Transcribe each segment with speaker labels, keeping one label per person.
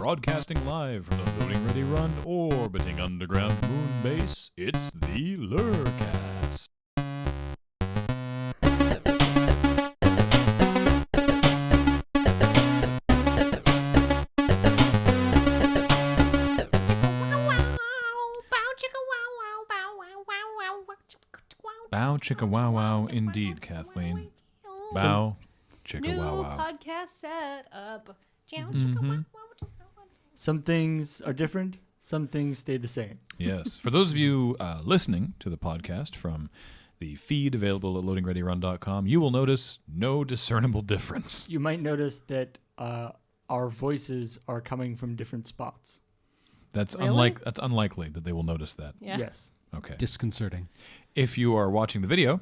Speaker 1: Broadcasting live from the Loading Ready Run orbiting underground moon base, it's the LRRcast. Bow chicka wow wow indeed, Kathleen. Bow chicka wow wow.
Speaker 2: New podcast set up.
Speaker 3: Some things are different. Some things stay the same.
Speaker 1: Yes. For those of you listening to the podcast from the feed available at loadingreadyrun.com, you will notice no discernible difference.
Speaker 3: You might notice that our voices are coming from different spots.
Speaker 1: That's
Speaker 2: Really?
Speaker 1: that's unlikely that they will notice that.
Speaker 2: Yeah.
Speaker 3: Yes.
Speaker 1: Okay.
Speaker 4: Disconcerting.
Speaker 1: If you are watching the video,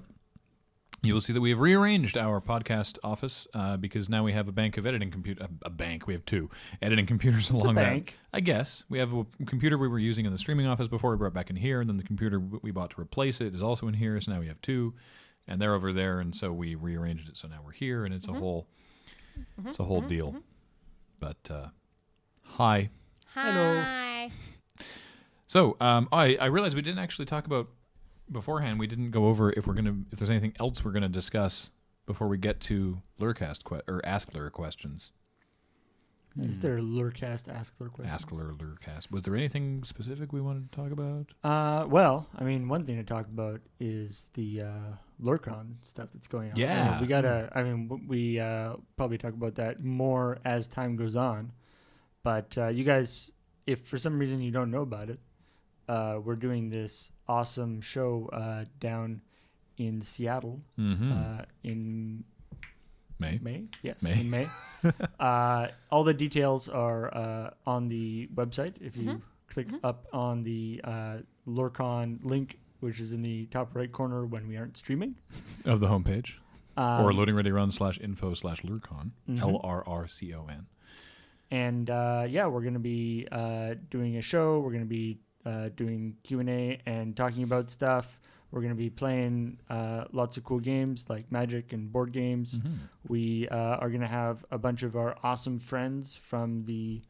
Speaker 1: you will see that we have rearranged our podcast office because now we have a bank of editing computer. A bank. We have two editing computers along that.
Speaker 3: bank.
Speaker 1: I guess we have a computer we were using in the streaming office before we brought back in here, and then the computer we bought to replace it is also in here. So now we have two, and they're over there, and so we rearranged it. So now we're here, and it's a whole, it's a whole deal. But hi.
Speaker 2: Hi.
Speaker 1: So I realized we didn't actually talk about beforehand. We didn't go over if there's anything else we're gonna discuss before we get to LRRcast or askLRR questions.
Speaker 3: Is there a LRRcast askLRR question?
Speaker 1: askLRRcast. Was there anything specific we wanted to talk about?
Speaker 3: Well, I mean, one thing to talk about is the Lurcon stuff that's going on.
Speaker 1: Yeah.
Speaker 3: We gotta. I mean, we probably talk about that more as time goes on. But you guys, if for some reason you don't know about it, we're doing this awesome show down in Seattle in
Speaker 1: May.
Speaker 3: Yes,
Speaker 1: May.
Speaker 3: in May. All the details are on the website. If you click up on the Lurcon link, which is in the top right corner when we aren't streaming.
Speaker 1: Of the homepage. Or loadingreadyrun/info/Lurcon. LRRCON.
Speaker 3: And yeah, we're going to be doing a show. We're going to be doing Q&A and talking about stuff. We're going to be playing lots of cool games like Magic and board games. We are going to have a bunch of our awesome friends from the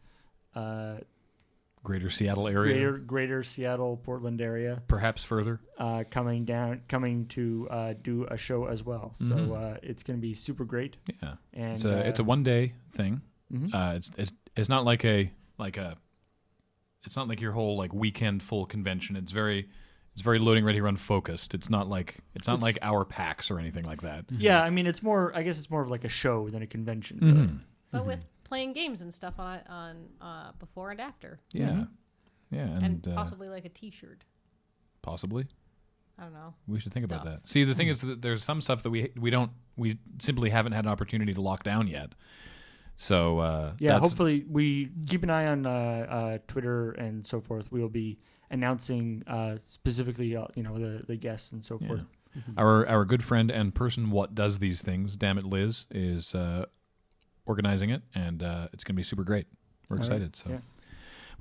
Speaker 1: Greater Seattle area.
Speaker 3: greater Seattle, Portland area.
Speaker 1: Perhaps further.
Speaker 3: Coming to do a show as well. So it's going to be super great.
Speaker 1: Yeah.
Speaker 3: And
Speaker 1: It's a one-day thing. It's not like it's not like your whole like weekend full convention. It's very Loading Ready Run focused. It's not like our PAX or anything like that.
Speaker 3: Yeah, I mean, I guess it's more of like a show than a convention.
Speaker 2: But with playing games and stuff on before and after.
Speaker 1: Yeah. Yeah,
Speaker 2: And possibly like a T-shirt.
Speaker 1: possibly.
Speaker 2: I don't know.
Speaker 1: We should think about
Speaker 2: Stuff.
Speaker 1: that. See, the thing is that there's some stuff that we simply haven't had an opportunity to lock down yet. So
Speaker 3: Yeah, hopefully we keep an eye on Twitter and so forth. We will be announcing specifically, the guests and so forth.
Speaker 1: Our good friend and person what does these things, damn it Liz, is organizing it, and it's going to be super great. We're excited. So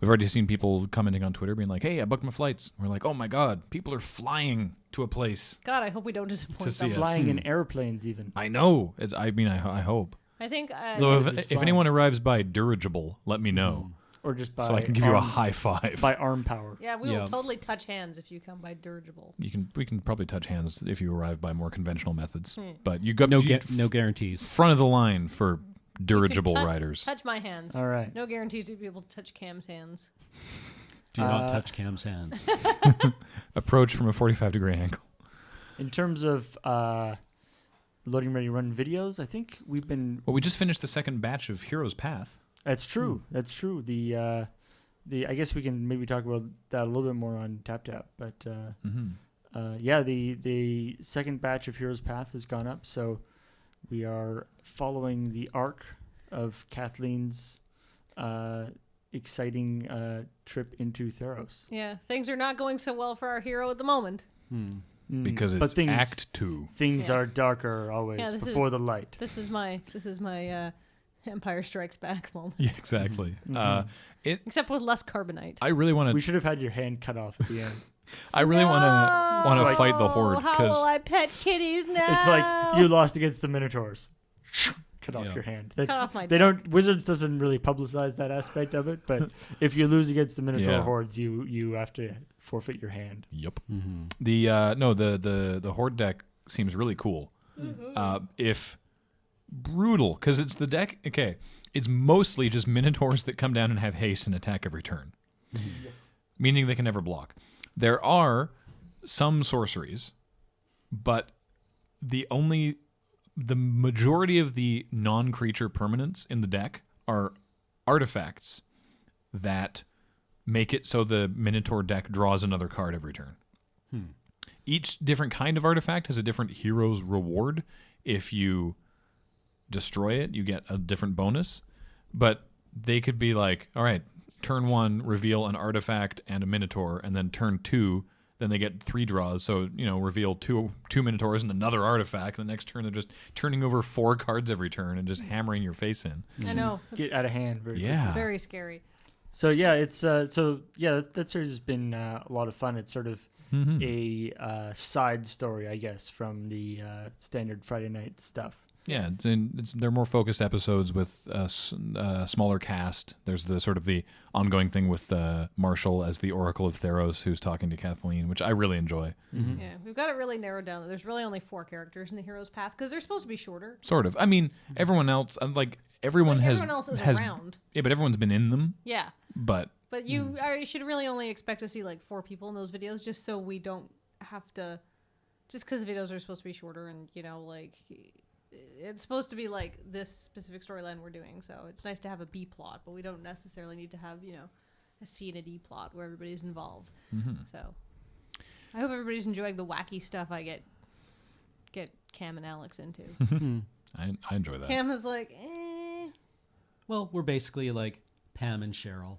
Speaker 1: we've already seen people commenting on Twitter being like, hey, I booked my flights. We're like, oh my God, people are flying to a place.
Speaker 2: God, I hope we don't disappoint
Speaker 1: To see
Speaker 2: them.
Speaker 1: us.
Speaker 3: Flying in airplanes even.
Speaker 1: I know. I hope.
Speaker 2: I think
Speaker 1: Though
Speaker 3: just
Speaker 1: if
Speaker 3: flying.
Speaker 1: anyone arrives by dirigible, let me know.
Speaker 3: Or just by
Speaker 1: So I can give you a
Speaker 3: arm-
Speaker 1: high five.
Speaker 3: by arm power.
Speaker 2: yeah, we will totally touch hands if you come by dirigible.
Speaker 1: We can probably touch hands if you arrive by more conventional methods. But you go
Speaker 4: No guarantees.
Speaker 1: front of the line for dirigible
Speaker 2: touch-
Speaker 1: riders.
Speaker 2: Touch my hands.
Speaker 3: All right.
Speaker 2: No guarantees you'll be able to touch Cam's hands.
Speaker 4: Do not touch Cam's hands.
Speaker 1: Approach from a 45-degree angle.
Speaker 3: In terms of Loading Ready Run videos, I think we've been.
Speaker 1: Well, we just finished the second batch of Hero's Path.
Speaker 3: That's true. That's true. The I guess we can maybe talk about that a little bit more on TapTap. But yeah, the second batch of Hero's Path has gone up, so we are following the arc of Kathleen's exciting trip into Theros.
Speaker 2: Yeah, things are not going so well for our hero at the moment.
Speaker 1: Because
Speaker 3: But
Speaker 1: it's
Speaker 3: things-
Speaker 1: Act 2.
Speaker 3: Things
Speaker 2: Yeah.
Speaker 3: are darker always
Speaker 2: Yeah, this
Speaker 3: before
Speaker 2: is-
Speaker 3: the light.
Speaker 2: This is my Empire Strikes Back moment.
Speaker 1: Yeah, exactly.
Speaker 2: Except with less carbonite.
Speaker 1: I really want
Speaker 3: We
Speaker 1: to.
Speaker 3: should have had your hand cut off at the end.
Speaker 1: I really want to fight the horde
Speaker 2: How will
Speaker 1: because
Speaker 2: I pet kitties now?
Speaker 3: It's like you lost against the Minotaurs. cut off
Speaker 4: Yeah.
Speaker 3: your hand.
Speaker 2: Cut off my
Speaker 3: They
Speaker 2: dick.
Speaker 3: don't. Wizards doesn't really publicize that aspect of it, but if you lose against the Minotaur
Speaker 1: Yeah.
Speaker 3: hordes, you have to forfeit your hand.
Speaker 1: Yep.
Speaker 4: Mm-hmm.
Speaker 1: The horde deck seems really cool. If brutal, because it's the deck. Okay, it's mostly just Minotaurs that come down and have haste and attack every turn, meaning they can never block. There are some sorceries, but the majority of the non-creature permanents in the deck are artifacts that make it so the Minotaur deck draws another card every turn. Each different kind of artifact has a different hero's reward. If you destroy it, you get a different bonus. But they could be like, all right, turn 1, reveal an artifact and a Minotaur, and then turn 2, then they get 3 draws. So, reveal two Minotaurs and another artifact. And the next turn, they're just turning over 4 cards every turn and just hammering your face in.
Speaker 2: I know.
Speaker 3: Get out of hand. Very
Speaker 1: Yeah.
Speaker 2: Very scary.
Speaker 3: So yeah, it's that series has been a lot of fun. It's sort of a side story, I guess, from the standard Friday night stuff.
Speaker 1: Yeah, they're more focused episodes with a smaller cast. There's the sort of the ongoing thing with Marshall as the Oracle of Theros, who's talking to Kathleen, which I really enjoy.
Speaker 2: Yeah, we've got it really narrowed down. There's really only 4 characters in the hero's path because they're supposed to be shorter.
Speaker 1: Sort of. I mean, everyone else, everyone
Speaker 2: Everyone else is around.
Speaker 1: Yeah, but everyone's been in them.
Speaker 2: Yeah.
Speaker 1: But
Speaker 2: you should really only expect to see like 4 people in those videos, just so we don't have to. Just because the videos are supposed to be shorter, and it's supposed to be like this specific storyline we're doing. So it's nice to have a B plot, but we don't necessarily need to have a C and a D plot where everybody's involved. So I hope everybody's enjoying the wacky stuff I get Cam and Alex into.
Speaker 1: I enjoy that.
Speaker 2: Cam is like, eh.
Speaker 4: Well, we're basically like Pam and Cheryl.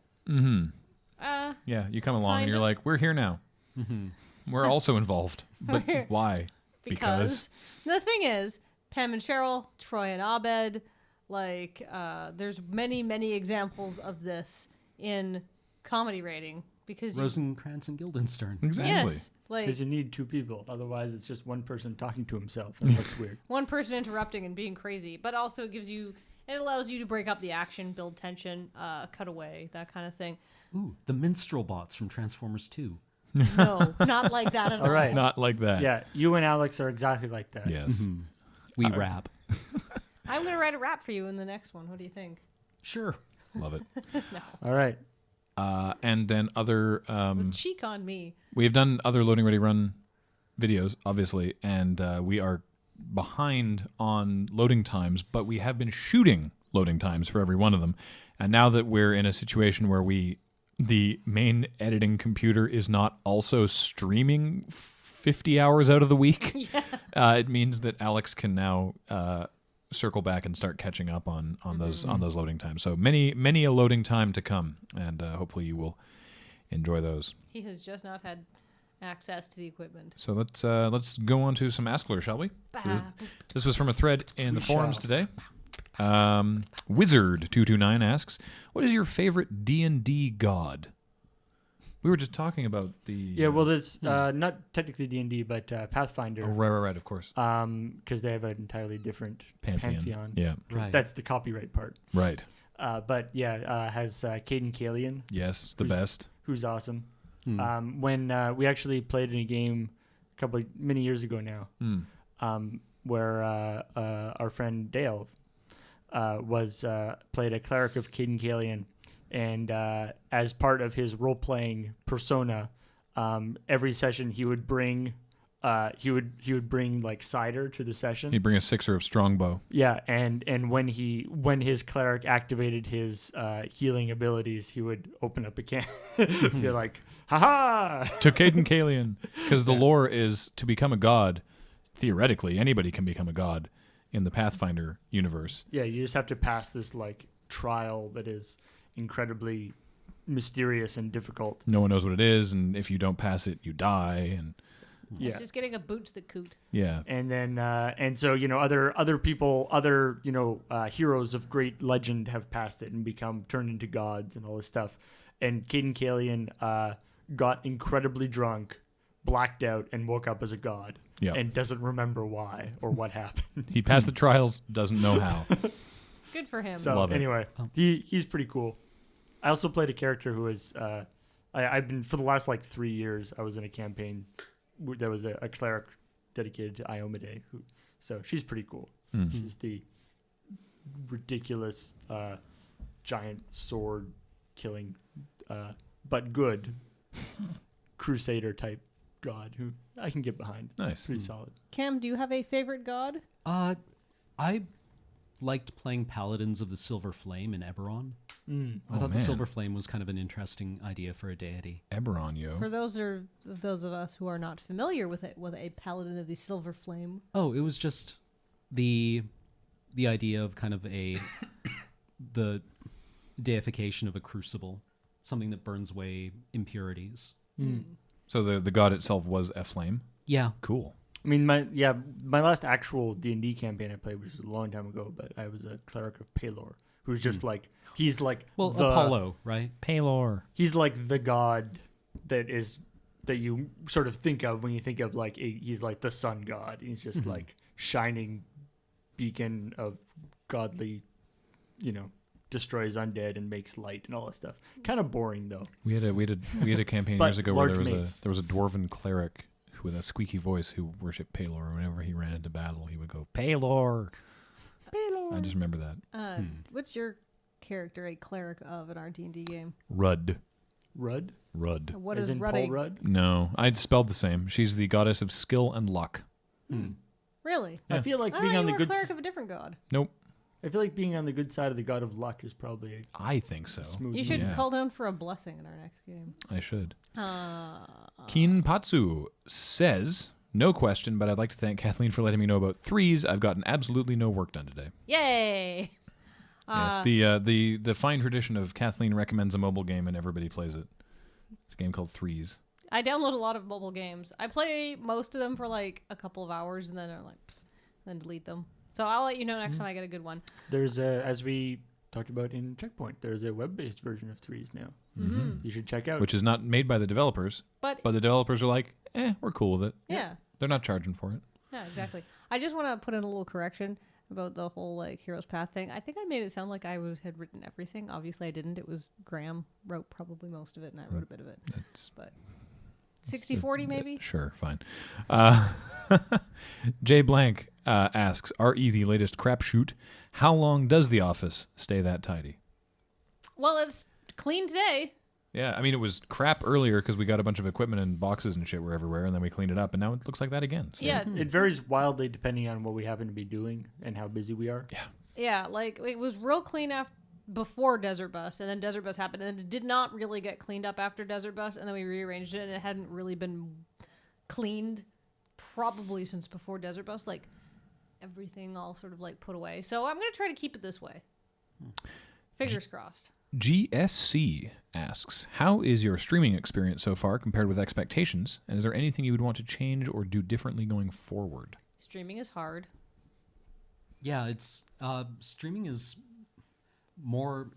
Speaker 1: Yeah, you come along and you're
Speaker 2: kinda.
Speaker 1: like, we're here now. We're also involved. But why?
Speaker 2: Because the thing is, Pam and Cheryl, Troy and Abed, there's many examples of this in comedy rating because
Speaker 4: Rosencrantz and Guildenstern.
Speaker 1: Exactly.
Speaker 2: yes,
Speaker 3: Because you need 2 people. Otherwise, it's just one person talking to himself, and it looks weird.
Speaker 2: one person interrupting and being crazy, but also it allows you to break up the action, build tension, cut away, that kind of thing.
Speaker 4: Ooh, the minstrel bots from Transformers 2.
Speaker 2: No, not like that at all.
Speaker 3: All right.
Speaker 1: Not like that.
Speaker 3: Yeah, you and Alex are exactly like that.
Speaker 1: Yes.
Speaker 4: We rap.
Speaker 2: I'm going to write a rap for you in the next one. What do you think?
Speaker 4: Sure.
Speaker 1: Love it.
Speaker 3: All right.
Speaker 1: And then other...
Speaker 2: With cheek on me.
Speaker 1: we have done other Loading Ready Run videos, obviously, and we are behind on loading times, but we have been shooting loading times for every one of them. And now that we're in a situation where the main editing computer is not also streaming 50 hours out of the week, it means that Alex can now circle back and start catching up on those loading times. So many a loading time to come, and hopefully you will enjoy those.
Speaker 2: He has just not had access to the equipment.
Speaker 1: So let's go on to some askLRR, shall we? So this was from a thread in the forums today. Wizard229 asks, "What is your favorite D&D god?" We were just talking about the...
Speaker 3: Yeah, well, it's not technically D&D, but Pathfinder.
Speaker 1: Oh, right, of course.
Speaker 3: Because they have an entirely different pantheon.
Speaker 1: Yeah,
Speaker 3: 'Cause
Speaker 4: Right.
Speaker 3: that's the copyright part.
Speaker 1: right.
Speaker 3: But yeah, has Caden Kalian,
Speaker 1: Yes, the best.
Speaker 3: who's awesome. When we actually played in a game many years ago now, where our friend Dale played a cleric of Caden Kalian, and as part of his role-playing persona, every session he would bring like cider to the session.
Speaker 1: He'd bring a 6er of strongbow.
Speaker 3: Yeah, and when his cleric activated his healing abilities, he would open up a can. You're like, haha!
Speaker 1: To Caden Kalian. Because the lore is to become a god, theoretically, anybody can become a god in the Pathfinder universe.
Speaker 3: Yeah, you just have to pass this like trial that is incredibly mysterious and difficult.
Speaker 1: No one knows what it is, and if you don't pass it, you die. And
Speaker 2: It's just getting a boot to the coot.
Speaker 1: yeah,
Speaker 3: And then and so other people, heroes of great legend have passed it and turned into gods and all this stuff. And Caden Kalian got incredibly drunk, blacked out, and woke up as a god.
Speaker 1: Yeah.
Speaker 3: And doesn't remember why or what happened.
Speaker 1: he passed the trials, doesn't know how.
Speaker 2: Good for him.
Speaker 3: So
Speaker 1: Love it.
Speaker 3: anyway, he's pretty cool. I also played a character who was I've been for the last like 3 years. I was in a campaign that was a cleric dedicated to Iomade. So she's pretty cool. She's the ridiculous giant sword killing, but good crusader type god who I can get behind.
Speaker 1: Nice.
Speaker 3: Pretty solid.
Speaker 2: Cam, do you have a favorite god?
Speaker 4: I liked playing Paladins of the Silver Flame in Eberron. I thought the
Speaker 1: man.
Speaker 4: Silver Flame was kind of an interesting idea for a deity.
Speaker 1: Eberron, yo.
Speaker 2: For those of us who are not familiar with it, with a paladin of the Silver Flame.
Speaker 4: Oh, it was just the idea of kind of the deification of a crucible, something that burns away impurities.
Speaker 1: So the god itself was a flame.
Speaker 4: Yeah.
Speaker 1: Cool.
Speaker 3: I mean, my last actual D&D campaign I played, which was a long time ago, but I was a cleric of Pelor, who's just like, he's like
Speaker 4: Apollo, right?
Speaker 1: Pelor.
Speaker 3: He's like the god that you sort of think of when you think of like he's like the sun god. He's just like shining beacon of godly, destroys undead and makes light and all that stuff. Kind of boring though.
Speaker 1: We had a campaign
Speaker 3: But
Speaker 1: years ago where
Speaker 3: large
Speaker 1: there
Speaker 3: mace.
Speaker 1: was a dwarven cleric with a squeaky voice who worshipped Pelor. Whenever he ran into battle, he would go Pelor. I just remember that.
Speaker 2: What's your character a cleric of in our D&D game?
Speaker 1: Rudd.
Speaker 3: Rudd?
Speaker 2: What
Speaker 3: As
Speaker 2: is
Speaker 3: in
Speaker 2: Rudd?
Speaker 3: Paul Rudd?
Speaker 1: No, I'd spelled the same. She's the goddess of skill and luck.
Speaker 2: Really?
Speaker 3: I feel like
Speaker 2: I
Speaker 3: being
Speaker 2: thought
Speaker 3: on
Speaker 2: you
Speaker 3: the
Speaker 2: were a
Speaker 3: good
Speaker 2: cleric of a different god.
Speaker 1: Nope.
Speaker 3: I feel like being on the good side of the god of luck is probably
Speaker 1: I think so.
Speaker 3: a smooth
Speaker 2: You should
Speaker 3: move.
Speaker 1: Yeah.
Speaker 2: call down for a blessing in our next game.
Speaker 1: I should.
Speaker 2: Uh,
Speaker 1: Kinpatsu says, no question, but I'd like to thank Kathleen for letting me know about threes. I've gotten absolutely no work done today.
Speaker 2: yay!
Speaker 1: Yes, the fine tradition of Kathleen recommends a mobile game and everybody plays it. It's a game called Threes.
Speaker 2: I download a lot of mobile games. I play most of them for like a couple of hours and then I'm like, then delete them. So I'll let you know next time I get a good one.
Speaker 3: There's as we talked about in Checkpoint, there's a web-based version of Threes now. You should check out.
Speaker 1: Which is not made by the developers,
Speaker 2: But
Speaker 1: but the developers are like, we're cool with it.
Speaker 2: yeah,
Speaker 1: They're not charging for it.
Speaker 2: yeah, exactly. I just want to put in a little correction about the whole like Heroes Path thing. I think I made it sound like had written everything. Obviously, I didn't. It was Graham wrote probably most of it, and I wrote a bit of it.
Speaker 1: That's
Speaker 2: But 60-40 maybe.
Speaker 1: Sure, fine. Jay Blank asks, RE the latest crapshoot. How long does the office stay that tidy?
Speaker 2: Well, it's clean today.
Speaker 1: Yeah, I mean, it was crap earlier because we got a bunch of equipment and boxes and shit were everywhere, and then we cleaned it up, and now it looks like that again. So.
Speaker 2: Yeah,
Speaker 3: It varies wildly depending on what we happen to be doing and how busy we are.
Speaker 2: yeah. Like it was real clean before Desert Bus, and then Desert Bus happened, and then it did not really get cleaned up after Desert Bus, and then we rearranged it, and it hadn't really been cleaned probably since before Desert Bus. Like everything all sort of like put away. So I'm gonna try to keep it this way. Fingers crossed.
Speaker 1: GSC asks, how is your streaming experience so far compared with expectations, and is there anything you would want to change or do differently going forward?
Speaker 2: Streaming is hard.
Speaker 4: Yeah, it's streaming is more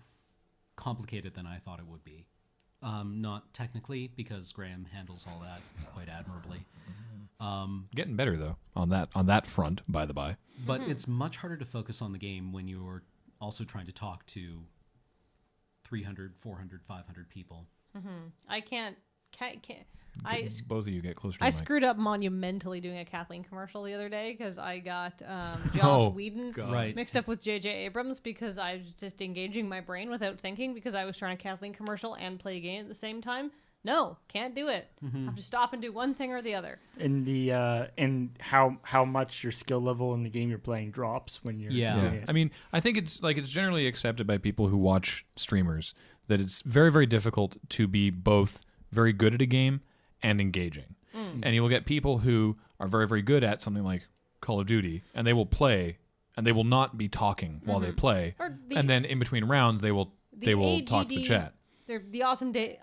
Speaker 4: complicated than I thought it would be. Not technically, because Graham handles all that quite admirably.
Speaker 1: Getting better, though, on that front, by the by.
Speaker 4: But it's much harder to focus on the game when you're also trying to talk to 300, 400, 500 people.
Speaker 2: I can't.
Speaker 1: Both of you get closer to
Speaker 2: I
Speaker 1: the mic.
Speaker 2: screwed up monumentally doing a Kathleen commercial the other day because I got Joss
Speaker 1: Oh,
Speaker 2: Whedon
Speaker 1: God.
Speaker 4: Right.
Speaker 2: mixed up with J.J. Abrams because I was just engaging my brain without thinking because I was trying a Kathleen commercial and play a game at the same time. No, can't do it. Have to stop and do one thing or the other.
Speaker 3: And the and how much your skill level in the game you're playing drops when you're
Speaker 4: Yeah.
Speaker 3: doing
Speaker 1: Yeah.
Speaker 3: it.
Speaker 1: I mean, I think it's generally accepted by people who watch streamers that it's very, very difficult to be both very good at a game and engaging. And you will get people who are very, very good at something like Call of Duty, and they will play, and they will not be talking while they play.
Speaker 2: Or the-
Speaker 1: And then in between rounds, they will talk to the
Speaker 2: AGD
Speaker 1: chat.
Speaker 2: They're the awesome day.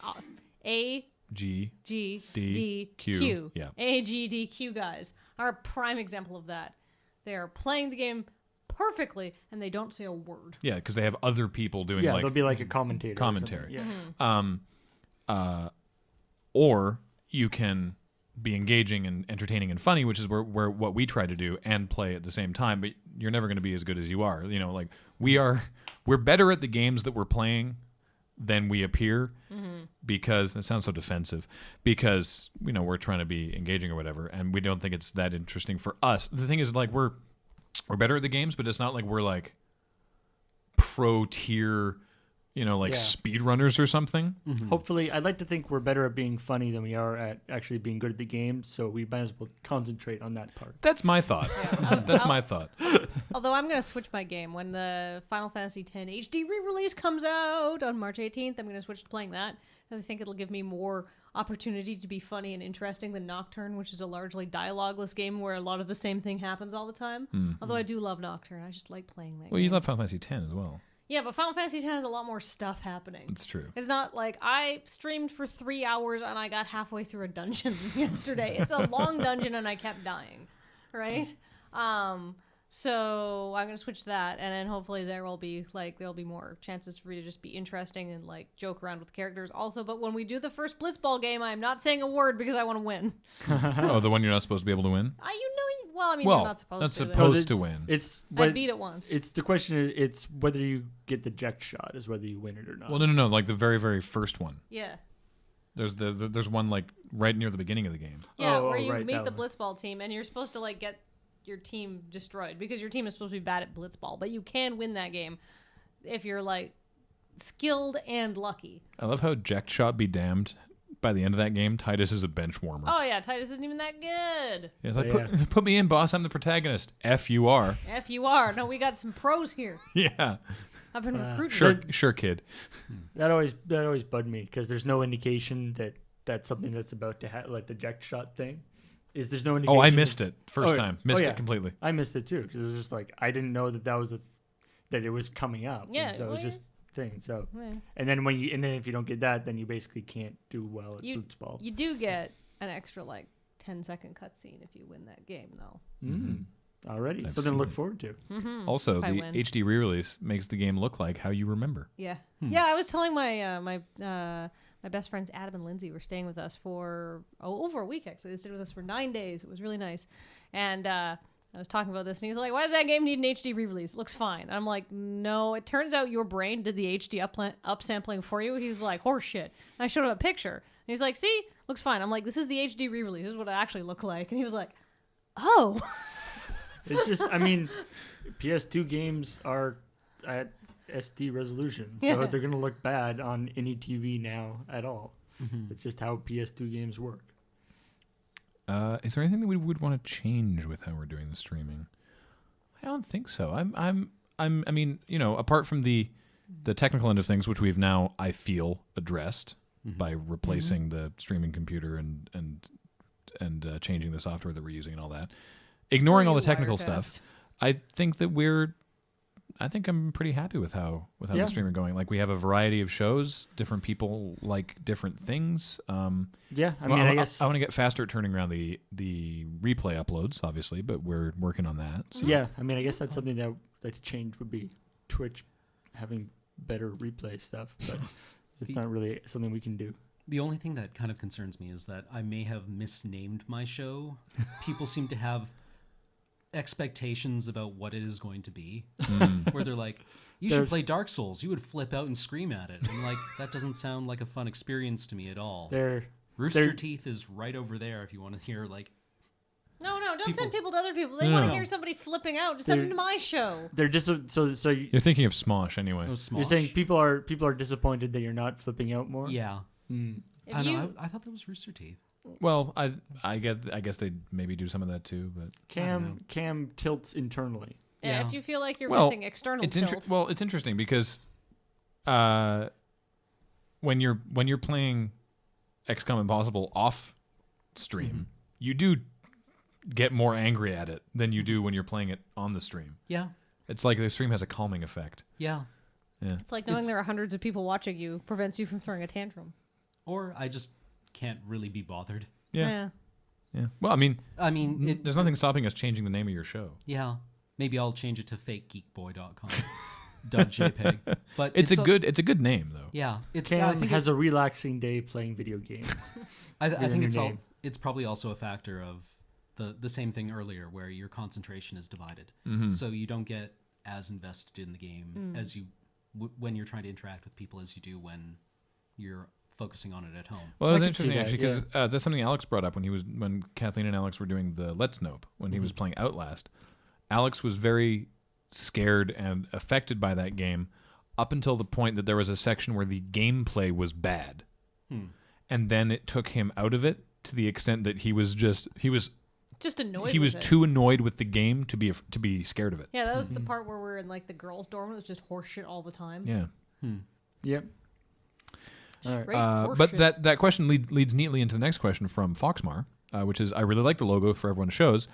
Speaker 2: A
Speaker 1: G.
Speaker 2: G
Speaker 1: D,
Speaker 2: D
Speaker 1: Q.
Speaker 2: Q.
Speaker 1: Yeah.
Speaker 2: AGDQ guys are a prime example of that. They are playing the game perfectly and they don't say a word.
Speaker 1: Yeah, because they have other people doing
Speaker 3: Yeah,
Speaker 1: like
Speaker 3: there'll be like a commentator. or
Speaker 1: commentary.
Speaker 3: something. Yeah.
Speaker 1: or you can be engaging and entertaining and funny, which is where what we try to do and play at the same time. But you're never going to be as good as you are. You know, like we're better at the games that we're playing than we appear, because that sounds so defensive, because you know we're trying to be engaging or whatever, and we don't think it's that interesting for us. The thing is, like, we're better at the games, but it's not like we're like pro tier, you know, like speedrunners or something.
Speaker 3: Hopefully, I'd like to think we're better at being funny than we are at actually being good at the game, so we might as well concentrate on that part.
Speaker 1: That's my thought. That's my thought.
Speaker 2: Although I'm going to switch my game. When the Final Fantasy X HD re-release comes out on March 18th, I'm going to switch to playing that, because I think it'll give me more opportunity to be funny and interesting than Nocturne, which is a largely dialogueless game where a lot of the same thing happens all the time. Although I do love Nocturne. I just like playing that game.
Speaker 1: You love Final Fantasy X as well.
Speaker 2: Yeah, but Final Fantasy X has a lot more stuff happening.
Speaker 1: It's true.
Speaker 2: It's not like I streamed for 3 hours and I got halfway through a dungeon yesterday. It's a long dungeon and I kept dying, right? So I'm gonna switch to that, and then hopefully there'll be more chances for me to just be interesting and like joke around with characters. Also, but when we do the first Blitzball game, I'm not saying a word because I want to win.
Speaker 1: Oh, the one you're not supposed to be able to win?
Speaker 2: You're not supposed
Speaker 1: not
Speaker 2: to.
Speaker 1: supposed to win.
Speaker 2: I beat it once.
Speaker 3: It's the question. It's whether you get the eject shot is whether you win it or not.
Speaker 1: Well, no. Like the very, very first one.
Speaker 2: Yeah.
Speaker 1: There's one like right near the beginning of the game.
Speaker 2: Yeah, where you meet the Blitzball team, and you're supposed to like get your team destroyed because your team is supposed to be bad at Blitzball, but you can win that game if you're like skilled and lucky. I
Speaker 1: love how eject shot be damned. By the end of that game, Titus is a bench warmer.
Speaker 2: Oh yeah, Titus isn't even that good.
Speaker 1: Yeah, it's like, put me in, boss. I'm the protagonist. F you are.
Speaker 2: F you are. No, we got some pros here.
Speaker 1: Yeah.
Speaker 2: I've been recruiting.
Speaker 1: Sure, kid.
Speaker 3: That always bugged me because there's no indication that that's something that's about to happen, like the eject shot thing. There's no indication.
Speaker 1: Oh, I missed it first time. Missed it completely.
Speaker 3: I missed it too because it was just like I didn't know that was that it was coming up.
Speaker 2: Yeah.
Speaker 3: So it was just thing. So and then if you don't get that, then you basically can't do well at Blitzball.
Speaker 2: You do get an extra like 10-second cutscene if you win that game though.
Speaker 3: Already. Something to look forward to.
Speaker 1: Also, the HD re-release makes the game look like how you remember.
Speaker 2: Yeah. Yeah, I was telling my my best friends Adam and Lindsay were staying with us for over a week actually. They stayed with us for 9 days. It was really nice. And I was talking about this, and he's like, why does that game need an HD re-release? It looks fine. And I'm like, no, it turns out your brain did the HD upsampling for you. He's like, horseshit. And I showed him a picture. And he's like, see? Looks fine. I'm like, this is the HD re-release. This is what it actually looked like. And he was like, oh.
Speaker 3: It's just, I mean, PS2 games are at SD resolution. So they're going to look bad on any TV now at all. It's just how PS2 games work.
Speaker 1: Is there anything that we would want to change with how we're doing the streaming? I don't think so. I mean, you know, apart from the technical end of things, which we've now, I feel, addressed by replacing the streaming computer and changing the software that we're using and all that. Ignoring all the technical stuff, I think I'm pretty happy with how the streaming going. Like we have a variety of shows. Different people like different things.
Speaker 3: I guess
Speaker 1: I want to get faster at turning around the replay uploads, obviously, but we're working on that.
Speaker 3: So. Yeah, I mean, I guess that's something that to change would be Twitch having better replay stuff, but it's not really something we can do.
Speaker 4: The only thing that kind of concerns me is that I may have misnamed my show. People seem to have expectations about what it is going to be, where they're like, you should play Dark Souls. You would flip out and scream at it. And like, that doesn't sound like a fun experience to me at all. Rooster Teeth is right over there if you want to hear like.
Speaker 2: No, don't send people to other people. They want to hear somebody flipping out. Just send them to my show.
Speaker 3: They're so
Speaker 1: you're thinking of Smosh anyway.
Speaker 3: You're saying people are disappointed that you're not flipping out more.
Speaker 4: Yeah. I know. I thought that was Rooster Teeth.
Speaker 1: Well, I guess they maybe do some of that too, but
Speaker 3: Cam tilts internally.
Speaker 2: Yeah, if you feel like you're missing external tilt.
Speaker 1: It's interesting because when you're playing XCOM Impossible off stream, you do get more angry at it than you do when you're playing it on the stream.
Speaker 4: Yeah.
Speaker 1: It's like the stream has a calming effect.
Speaker 4: Yeah.
Speaker 2: It's like knowing there are hundreds of people watching you prevents you from throwing a tantrum.
Speaker 4: Or I just can't really be bothered.
Speaker 1: Yeah. Well, I mean, there's nothing stopping us changing the name of your show.
Speaker 4: Yeah. Maybe I'll change it to fakegeekboy.com. .jpeg. But
Speaker 1: it's a good name though.
Speaker 4: Yeah.
Speaker 3: Cam has a relaxing day playing video games.
Speaker 4: I think it's probably also a factor of the same thing earlier, where your concentration is divided. So you don't get as invested in the game as you when you're trying to interact with people as you do when you're focusing on it at home.
Speaker 1: Well, that was
Speaker 3: I could see
Speaker 1: interesting
Speaker 3: that,
Speaker 1: actually, because that's something Alex brought up when Kathleen and Alex were doing the Let's Nope, when he was playing Outlast. Alex was very scared and affected by that game up until the point that there was a section where the gameplay was bad. And then it took him out of it to the extent that he was
Speaker 2: just annoyed.
Speaker 1: He was
Speaker 2: with it.
Speaker 1: too annoyed with the game to be scared of it.
Speaker 2: Yeah, that was the part where we're in like the girls' dorm. It was just horseshit all the time.
Speaker 1: Yeah.
Speaker 3: Yep. All right.
Speaker 2: Straight
Speaker 1: But
Speaker 2: horseshit.
Speaker 1: that question leads neatly into the next question from Foxmar, which is, I really like the logo for everyone's shows.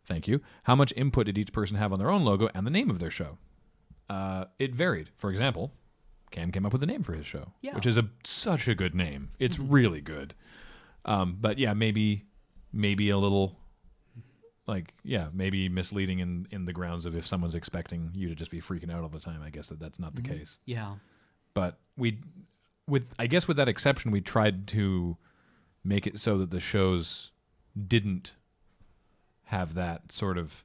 Speaker 1: Thank you. How much input did each person have on their own logo and the name of their show? It varied. For example, Cam came up with a name for his show, which is such a good name. It's really good. But yeah, maybe a little, maybe misleading in the grounds of if someone's expecting you to just be freaking out all the time. I guess that's not the case.
Speaker 4: Yeah.
Speaker 1: But with that exception, we tried to make it so that the shows didn't have that sort of,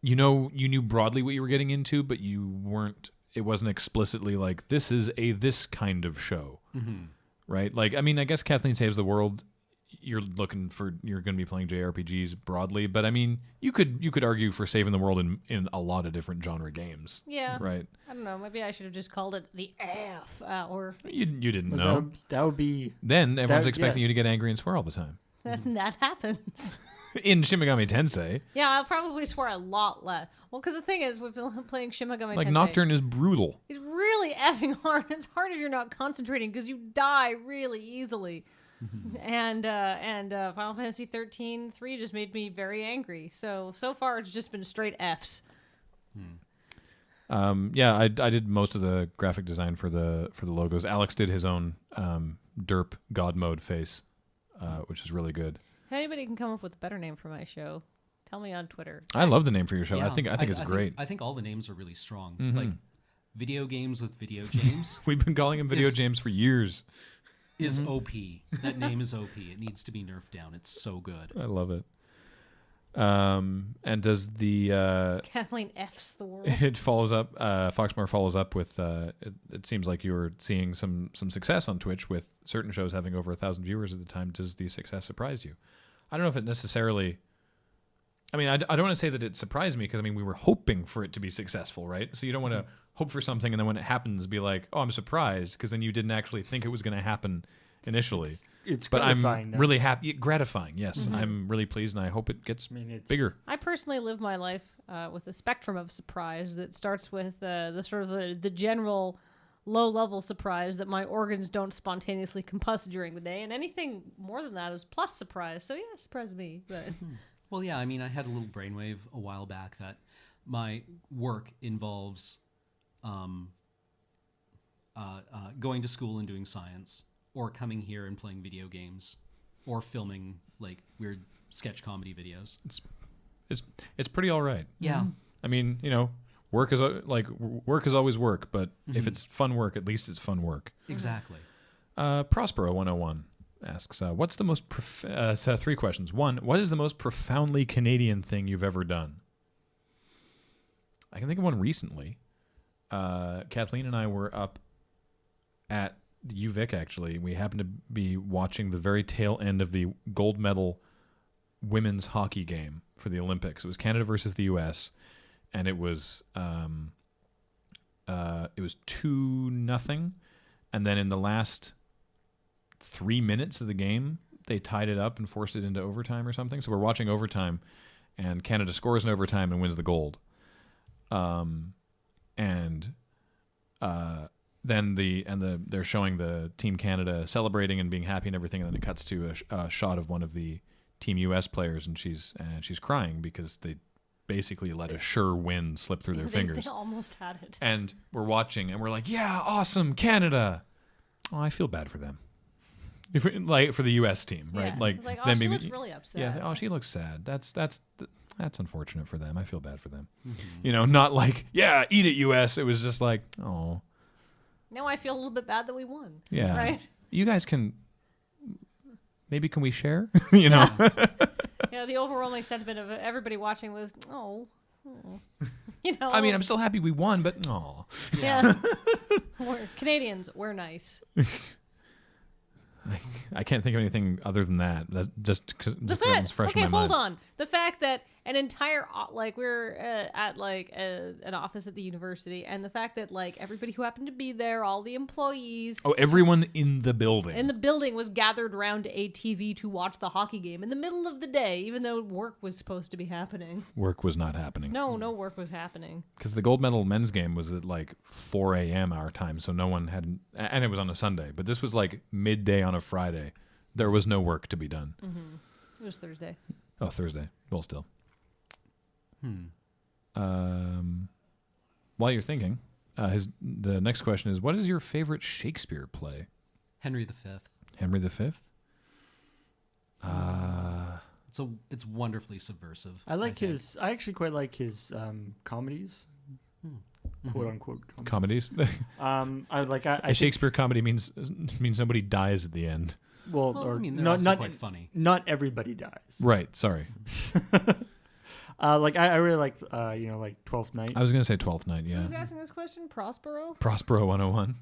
Speaker 1: you knew broadly what you were getting into, but it wasn't explicitly like, this is this kind of show, right? Like, I mean, I guess Kathleen Saves the World, you're going to be playing JRPGs broadly, but I mean, you could argue for saving the world in a lot of different genre games.
Speaker 2: Yeah.
Speaker 1: Right.
Speaker 2: I don't know. Maybe I should have just called it the F or.
Speaker 1: You didn't
Speaker 3: But
Speaker 1: know.
Speaker 3: that would be.
Speaker 1: Then everyone's expecting you to get angry and swear all the time.
Speaker 2: That happens.
Speaker 1: In Shin Megami Tensei.
Speaker 2: Yeah, I'll probably swear a lot less. Well, because the thing is, we've been playing Shin Megami
Speaker 1: Like
Speaker 2: Tensei.
Speaker 1: Nocturne is brutal.
Speaker 2: He's really effing hard. It's hard if you're not concentrating because you die really easily. And Final Fantasy 13-3 just made me very angry. So far it's just been straight Fs.
Speaker 1: I did most of the graphic design for the logos. Alex did his own derp god mode face, which is really good.
Speaker 2: If anybody can come up with a better name for my show, tell me on Twitter.
Speaker 1: I love the name for your show.
Speaker 4: Yeah,
Speaker 1: I think it's great.
Speaker 4: I think all the names are really strong. Like Video Games with Video James
Speaker 1: We've been calling him Video James for years.
Speaker 4: is OP. That name is OP. It needs to be nerfed down. It's so good.
Speaker 1: I love it. And does the
Speaker 2: Kathleen F's the world.
Speaker 1: it follows up? Foxmore follows up with. It seems like you were seeing some success on Twitch with certain shows having over 1,000 viewers at the time. Does the success surprise you? I don't know if it necessarily. I mean, I don't want to say that it surprised me because I mean we were hoping for it to be successful, right? So you don't want to hope for something and then when it happens, be like, "Oh, I'm surprised," because then you didn't actually think it was going to happen initially.
Speaker 3: It's
Speaker 1: But I'm
Speaker 3: gratifying, though.
Speaker 1: really happy. Gratifying, yes. I'm really pleased, and I hope it gets bigger.
Speaker 2: I personally live my life with a spectrum of surprise that starts with the sort of the general low-level surprise that my organs don't spontaneously combust during the day, and anything more than that is plus surprise. So yeah, surprise me. But
Speaker 4: Well, yeah, I mean, I had a little brainwave a while back that my work involves going to school and doing science, or coming here and playing video games, or filming like weird sketch comedy videos.
Speaker 1: It's pretty all right.
Speaker 4: Yeah.
Speaker 1: I mean, work is always work, but if it's fun work, at least it's fun work.
Speaker 4: Exactly.
Speaker 1: Prospero 101 asks, what's the most 3 questions. 1, what is the most profoundly Canadian thing you've ever done? I can think of one recently. Kathleen and I were up at the UVic, actually. We happened to be watching the very tail end of the gold medal women's hockey game for the Olympics. It was Canada versus the US, and it was 2-0, and then in the last 3 minutes of the game, they tied it up and forced it into overtime or something. So we're watching overtime, and Canada scores in overtime and wins the gold. Then they're showing the Team Canada celebrating and being happy and everything, and then it cuts to a shot of one of the Team US players, and she's crying because they basically let a sure win slip through their fingers.
Speaker 2: They almost had it.
Speaker 1: And we're watching, and we're like, "Yeah, awesome, Canada!" Oh, I feel bad for them, like for the US team, right?
Speaker 2: Yeah.
Speaker 1: them
Speaker 2: she
Speaker 1: being
Speaker 2: looks really upset.
Speaker 1: Yeah, oh, she looks sad. That's unfortunate for them. I feel bad for them. Not like, yeah, eat it, US. It was just like, oh.
Speaker 2: Now I feel a little bit bad that we won.
Speaker 1: Yeah.
Speaker 2: Right?
Speaker 1: You guys can maybe can we share? You know.
Speaker 2: Yeah, the overwhelming sentiment of everybody watching was, oh. You know.
Speaker 1: I mean, I'm still happy we won, but oh.
Speaker 2: Yeah. We're Canadians, we're nice.
Speaker 1: I can't think of anything other than that. That just
Speaker 2: The
Speaker 1: that was
Speaker 2: fact,
Speaker 1: fresh
Speaker 2: okay,
Speaker 1: in my
Speaker 2: hold
Speaker 1: mind.
Speaker 2: on. The fact that an entire like we're at like an office at the university, and the fact that like everybody who happened to be there, all the employees,
Speaker 1: Oh, everyone in the building.
Speaker 2: in the building was gathered around a TV to watch the hockey game in the middle of the day, even though work was supposed to be happening.
Speaker 1: Work was not happening.
Speaker 2: No work was happening.
Speaker 1: Because the gold medal men's game was at like 4 a.m. our time, so no one had, and it was on a Sunday. But this was like midday on a Friday. There was no work to be done.
Speaker 2: Mm-hmm. It was Thursday.
Speaker 1: Oh, Thursday. Well, still. While you're thinking, the next question is, what is your favorite Shakespeare play?
Speaker 4: Henry V.
Speaker 1: Henry V?
Speaker 4: It's wonderfully subversive.
Speaker 3: I like
Speaker 4: think.
Speaker 3: I actually quite like his comedies, quote unquote
Speaker 1: Comedies?
Speaker 3: I like. I
Speaker 1: A
Speaker 3: think-
Speaker 1: Shakespeare comedy means somebody dies at the end.
Speaker 3: Well,
Speaker 4: Well,
Speaker 3: or
Speaker 4: I mean, they're
Speaker 3: not
Speaker 4: also
Speaker 3: not
Speaker 4: quite funny.
Speaker 3: not everybody dies.
Speaker 1: Right, sorry.
Speaker 3: Like I really like like Twelfth Night.
Speaker 1: I was going to say 12th Night, yeah.
Speaker 2: Who's asking this question? Prospero?
Speaker 1: Prospero 101.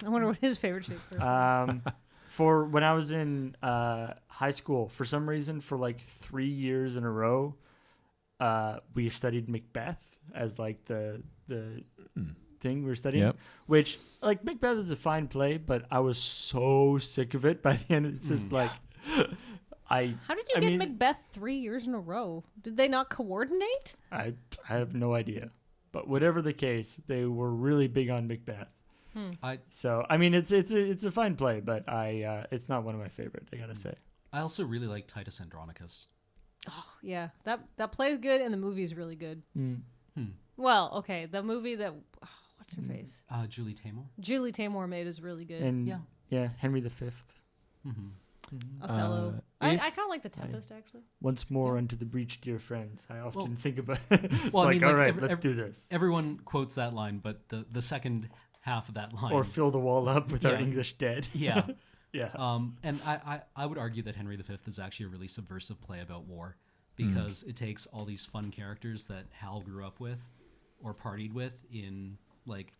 Speaker 2: I wonder what his favorite Shakespeare.
Speaker 3: For when I was in high school, for some reason, for like 3 years in a row, we studied Macbeth as like the thing we were studying.
Speaker 1: Yep.
Speaker 3: Which like Macbeth is a fine play, but I was so sick of it by the end. It's just like
Speaker 2: How did you get Macbeth 3 years in a row? Did they not coordinate?
Speaker 3: I have no idea, but whatever the case, they were really big on Macbeth. So I mean, it's a fine play, but it's not one of my favorite. I gotta say.
Speaker 4: I also really like Titus Andronicus.
Speaker 2: Oh, yeah. That play's good, and the movie's really good. Well, okay. The movie that... what's her face?
Speaker 4: Julie Taymor.
Speaker 2: Julie Taymor made is really good.
Speaker 3: And
Speaker 4: Yeah.
Speaker 3: Henry V.
Speaker 2: Othello. I kind of like The Tempest, actually.
Speaker 3: Once more unto the breach, dear friends. I often think about. It's
Speaker 4: Well, I
Speaker 3: like,
Speaker 4: mean,
Speaker 3: all
Speaker 4: like,
Speaker 3: right, let's do this.
Speaker 4: Everyone quotes that line, but the second half of that line.
Speaker 3: Or fill the wall up with our
Speaker 4: Yeah.
Speaker 3: English dead.
Speaker 4: Yeah.
Speaker 3: Yeah.
Speaker 4: And I would argue that Henry V is actually a really subversive play about war because it takes all these fun characters that Hal grew up with or partied with in like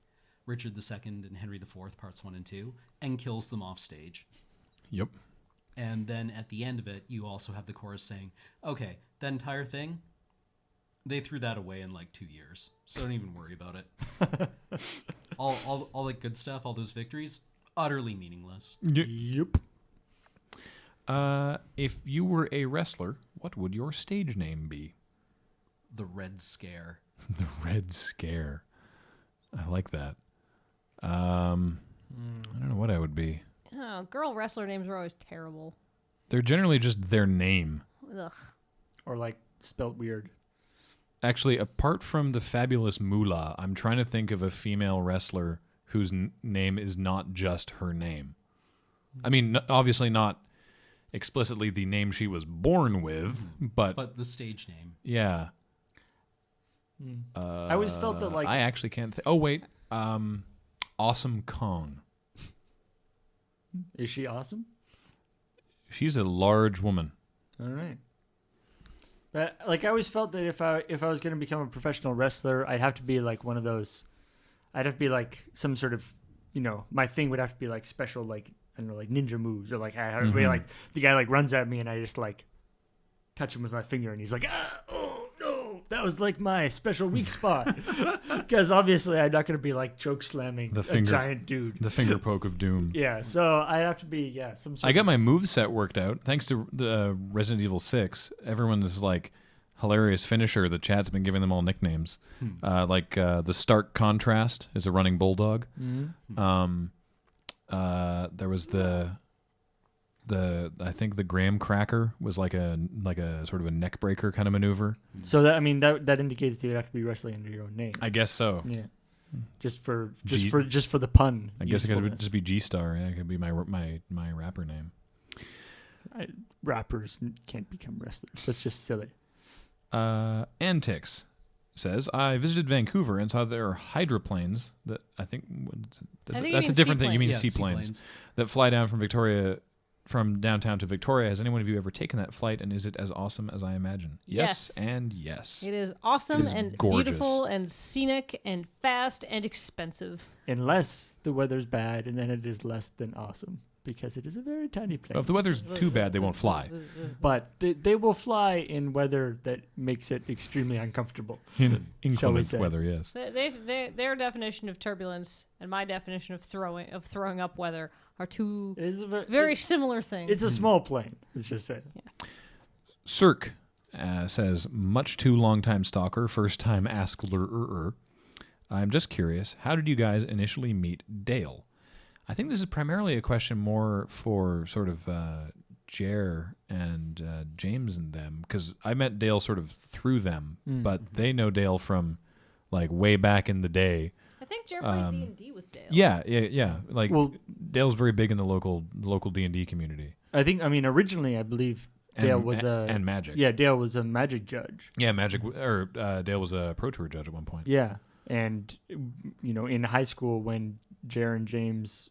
Speaker 4: Richard II and Henry IV parts 1 and 2 and kills them off stage.
Speaker 1: Yep.
Speaker 4: And then at the end of it, you also have the chorus saying, okay, that entire thing, they threw that away in like 2 years. So don't even worry about it. all that good stuff, all those victories, utterly meaningless.
Speaker 3: Yep.
Speaker 1: If you were a wrestler, what would your stage name be?
Speaker 4: The Red Scare.
Speaker 1: The Red Scare. I like that. I don't know what I would be.
Speaker 2: Oh, girl wrestler names are always terrible.
Speaker 1: They're generally just their name.
Speaker 2: Ugh.
Speaker 3: Or like spelt weird.
Speaker 1: Actually, apart from the fabulous Moolah, I'm trying to think of a female wrestler whose name is not just her name. I mean, obviously not explicitly the name she was born with, but
Speaker 4: the stage name.
Speaker 1: yeah.
Speaker 3: I always felt that like
Speaker 1: I actually can't. Oh wait, Awesome Kong.
Speaker 3: is she awesome?
Speaker 1: She's a large woman.
Speaker 3: All right. But like I always felt that if I was going to become a professional wrestler, I'd have to be like one of those. I'd have to be like some sort of, my thing would have to be like special, like I don't know, like ninja moves, or like I have to be like the guy like runs at me and I just like touch him with my finger and he's like, oh no, that was like my special weak spot. Because obviously I'm not going to be like choke slamming a giant dude.
Speaker 1: The finger poke of doom.
Speaker 3: Yeah, so I have to be some sort
Speaker 1: I got my moveset worked out thanks to the Resident Evil 6. Everyone is like hilarious finisher. The chat's been giving them all nicknames. Like the stark contrast is a running bulldog. There was I think the graham cracker was like a sort of a neck breaker kind of maneuver.
Speaker 3: So that indicates that you would have to be wrestling under your own name.
Speaker 1: I guess so.
Speaker 3: Yeah. Just for the pun.
Speaker 1: I guess it could just be G-Star. Yeah, it could be my rapper name.
Speaker 3: Rappers can't become wrestlers. That's just silly.
Speaker 1: Antix says, I visited Vancouver and saw there are hydroplanes that I think
Speaker 2: I think you
Speaker 1: that's a
Speaker 2: mean
Speaker 1: different thing. You mean
Speaker 4: Yeah,
Speaker 1: seaplanes that fly down from Victoria from downtown to Victoria. Has anyone of you ever taken that flight, and is it as awesome as I imagine?
Speaker 2: Yes.
Speaker 1: And yes.
Speaker 2: It is awesome
Speaker 1: It is
Speaker 2: and
Speaker 1: gorgeous.
Speaker 2: beautiful and scenic and fast and expensive.
Speaker 3: Unless the weather's bad, and then it is less than awesome because it is a very tiny plane.
Speaker 1: Well, if the weather's too bad, they won't fly.
Speaker 3: But they will fly in weather that makes it extremely uncomfortable.
Speaker 1: In
Speaker 3: Shall we
Speaker 1: inclement
Speaker 3: say.
Speaker 1: weather, yes.
Speaker 2: Their definition of turbulence and my definition of throwing up weather are two
Speaker 3: It is a
Speaker 2: very similar things.
Speaker 3: It's a small plane. Let's just say.
Speaker 1: Cirque says, much too long-time stalker, first-time askLRRer. I'm just curious, how did you guys initially meet Dale? I think this is primarily a question more for sort of Jer and James and them, because I met Dale sort of through them, but they know Dale from like way back in the day.
Speaker 2: I think Jared played D&D with Dale.
Speaker 1: Yeah. Like,
Speaker 3: Well-
Speaker 1: Dale's very big in the local D&D community.
Speaker 3: I mean, originally, I believe Dale
Speaker 1: And-
Speaker 3: was
Speaker 1: and Magic.
Speaker 3: Yeah, Dale was a Magic judge.
Speaker 1: Yeah, Dale was a Pro Tour judge at one point.
Speaker 3: Yeah, and in high school when Jer and James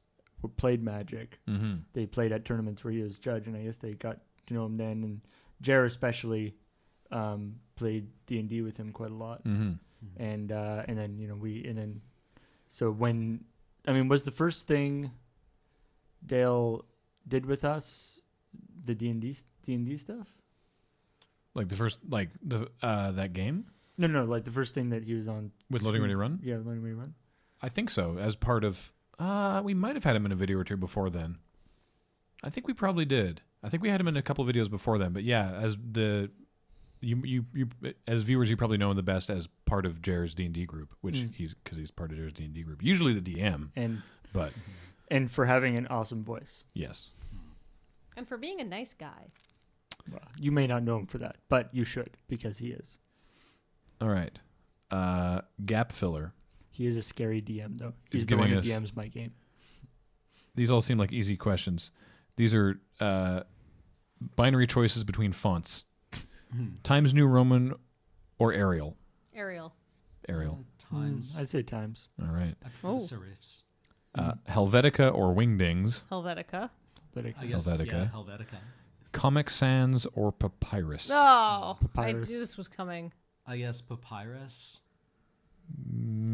Speaker 3: played Magic,
Speaker 1: Mm-hmm.
Speaker 3: they played at tournaments where he was judge, and I guess they got to know him then. And Jer especially played D&D with him quite a lot.
Speaker 1: Mm-hmm.
Speaker 3: And then so when was the first thing Dale did with us the D&D stuff?
Speaker 1: Like the first, like the that game
Speaker 3: No, like the first thing that he was on
Speaker 1: with Loading Ready Run.
Speaker 3: Yeah, Loading Ready Run.
Speaker 1: I think so. As part of, we might have had him in a video or two before then. I think we probably did. I think we had him in a couple videos before then. But yeah, as the you as viewers, you probably know him the best as part of Jer's D&D group, which he's part of Jer's D&D group. Usually the DM, but
Speaker 3: And for having an awesome voice.
Speaker 1: yes.
Speaker 2: And for being a nice guy.
Speaker 3: Well, you may not know him for that, but you should because he is.
Speaker 1: All right. Gap filler.
Speaker 3: He is a scary DM though.
Speaker 1: He's
Speaker 3: He's the one
Speaker 1: giving
Speaker 3: who
Speaker 1: us-
Speaker 3: DMs my game.
Speaker 1: These all seem like easy questions. These are binary choices between fonts. Times New Roman or Arial.
Speaker 2: Ariel.
Speaker 1: Arial.
Speaker 4: Times.
Speaker 3: I'd say times.
Speaker 1: All right.
Speaker 4: I prefer
Speaker 2: Oh.
Speaker 4: the serifs.
Speaker 1: Helvetica or Wingdings.
Speaker 2: Helvetica.
Speaker 3: But
Speaker 4: I guess,
Speaker 1: Helvetica.
Speaker 4: yeah, Helvetica.
Speaker 1: Comic Sans or Papyrus.
Speaker 2: Oh,
Speaker 3: Papyrus.
Speaker 2: I knew this was coming.
Speaker 4: I guess Papyrus.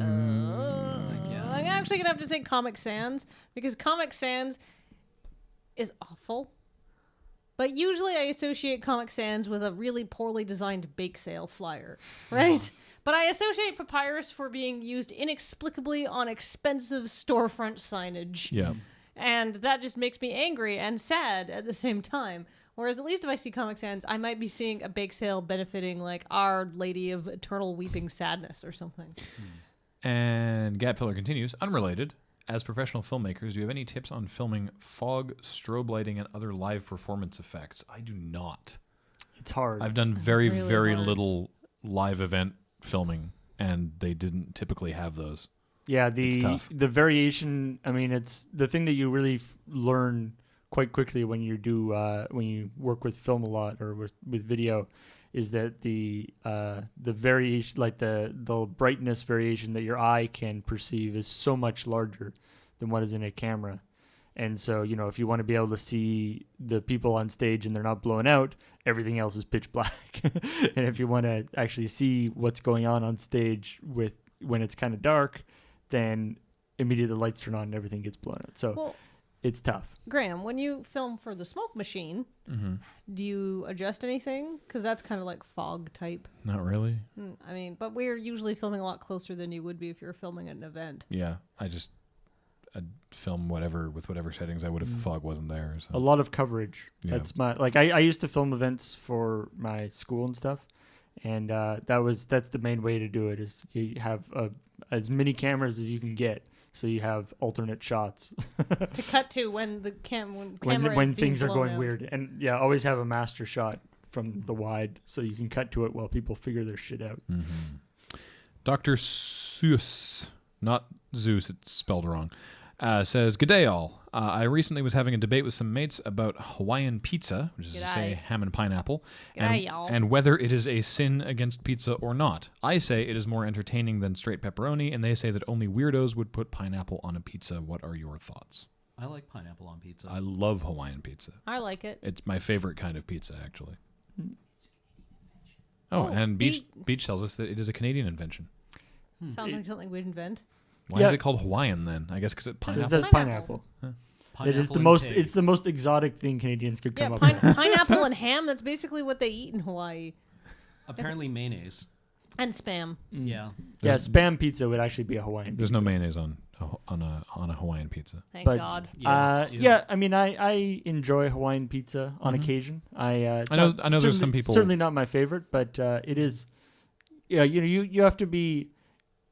Speaker 2: I'm actually going to have to say Comic Sans because Comic Sans is awful. But usually I associate Comic Sans with a really poorly designed bake sale flyer, right? But I associate Papyrus for being used inexplicably on expensive storefront signage.
Speaker 1: Yeah.
Speaker 2: And that just makes me angry and sad at the same time. Whereas at least if I see Comic Sans, I might be seeing a bake sale benefiting like Our Lady of Eternal Weeping Sadness or something.
Speaker 1: And Gap Filler continues, unrelated. As professional filmmakers, do you have any tips on filming fog, strobe lighting, and other live performance effects? I do not.
Speaker 3: It's hard.
Speaker 1: I've done very,
Speaker 2: Really
Speaker 1: very
Speaker 2: hard.
Speaker 1: little live event filming, and they didn't typically have those.
Speaker 3: Yeah,
Speaker 1: It's tough.
Speaker 3: the variation. I mean, it's the thing that you really learn quite quickly when you do when you work with film a lot or with video, is that the variation, like the brightness variation that your eye can perceive, is so much larger than what is in a camera. And so, if you want to be able to see the people on stage and they're not blown out, everything else is pitch black. And if you want to actually see what's going on stage when it's kind of dark, then immediately the lights turn on and everything gets blown out. So
Speaker 2: Well,
Speaker 3: it's tough.
Speaker 2: Graham, when you film for the smoke machine, do you adjust anything? Because that's kind of like fog type.
Speaker 1: Not really.
Speaker 2: I mean, but we're usually filming a lot closer than you would be if you were filming an event.
Speaker 1: Yeah, I'd film with whatever settings I would if the fog wasn't there. So.
Speaker 3: A lot of coverage.
Speaker 1: Yeah.
Speaker 3: That's I used to film events for my school and stuff, and that's the main way to do it, is you have as many cameras as you can get, so you have alternate shots
Speaker 2: To cut to when the camera is
Speaker 3: when
Speaker 2: being
Speaker 3: things are
Speaker 2: blown
Speaker 3: going
Speaker 2: out.
Speaker 3: weird. And yeah, always have a master shot from the wide so you can cut to it while people figure their shit out.
Speaker 1: Dr. Seuss, not Zeus, it's spelled wrong, says, G'day all. I recently was having a debate with some mates about Hawaiian pizza, which is to say
Speaker 2: G'day.
Speaker 1: ham and pineapple,
Speaker 2: G'day, y'all.
Speaker 1: and whether it is a sin against pizza or not. I say it is more entertaining than straight pepperoni, and they say that only weirdos would put pineapple on a pizza. What are your thoughts?
Speaker 4: I like pineapple on pizza.
Speaker 1: I love Hawaiian pizza.
Speaker 2: I like it.
Speaker 1: It's my favorite kind of pizza, actually.
Speaker 2: Oh,
Speaker 1: And Beach tells us that it is a Canadian invention.
Speaker 2: Sounds like something we'd invent.
Speaker 1: Why is it called Hawaiian then? I guess because it
Speaker 3: It
Speaker 1: pineapple.
Speaker 3: says
Speaker 2: Pineapple.
Speaker 3: pineapple. It is the
Speaker 4: and
Speaker 3: most.
Speaker 4: pig.
Speaker 3: It's the most exotic thing Canadians could
Speaker 2: Yeah,
Speaker 3: come up with.
Speaker 2: pineapple and ham. That's basically what they eat in Hawaii.
Speaker 4: Apparently mayonnaise.
Speaker 2: And spam.
Speaker 4: Yeah.
Speaker 3: Yeah, spam pizza would actually be a Hawaiian.
Speaker 1: There's
Speaker 3: pizza.
Speaker 1: no mayonnaise on a Hawaiian pizza.
Speaker 2: Thank
Speaker 3: But
Speaker 2: God.
Speaker 4: Yeah.
Speaker 3: I mean, I enjoy Hawaiian pizza on occasion. It's
Speaker 1: I know
Speaker 3: not-
Speaker 1: there's some
Speaker 3: certainly-
Speaker 1: people-
Speaker 3: certainly not my favorite, but it is. Yeah, you have to be.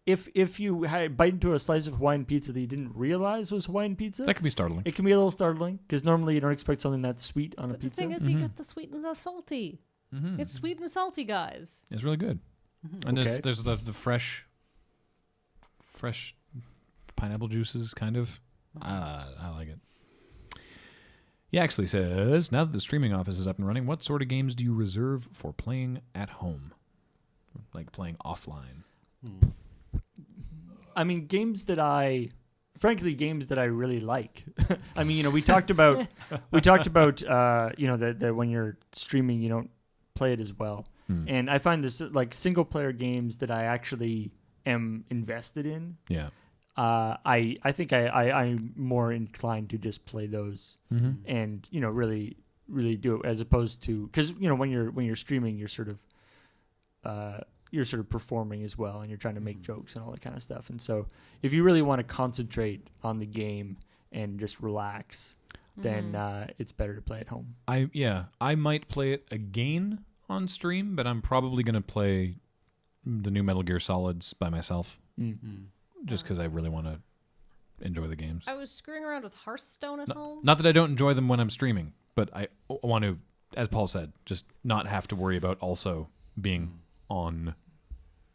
Speaker 3: If you bite into a slice of Hawaiian pizza that you didn't realize was Hawaiian pizza,
Speaker 1: That could be startling.
Speaker 3: it can be a little startling because normally you don't expect something that sweet on a
Speaker 2: But the
Speaker 3: pizza.
Speaker 2: thing is, you get the sweet and the salty. It's sweet and salty, guys.
Speaker 1: It's really good. And
Speaker 3: Okay.
Speaker 1: there's the fresh pineapple juices, kind of. I like it. He actually says, now that the streaming office is up and running, what sort of games do you reserve for playing at home? Like playing offline.
Speaker 3: I mean, games that I really like. I mean, we talked about that when you're streaming, you don't play it as well. And I find this like single player games that I actually am invested in.
Speaker 1: Yeah.
Speaker 3: I think I'm more inclined to just play those and really do it, as opposed to, because when you're streaming, you're sort of performing as well, and you're trying to make jokes and all that kind of stuff. And so if you really want to concentrate on the game and just relax, then it's better to play at home.
Speaker 1: I might play it again on stream, but I'm probably going to play the new Metal Gear Solids by myself, just because I really want to enjoy the games.
Speaker 2: I was screwing around with Hearthstone at home.
Speaker 1: Not that I don't enjoy them when I'm streaming, but I want to, as Paul said, just not have to worry about also being on.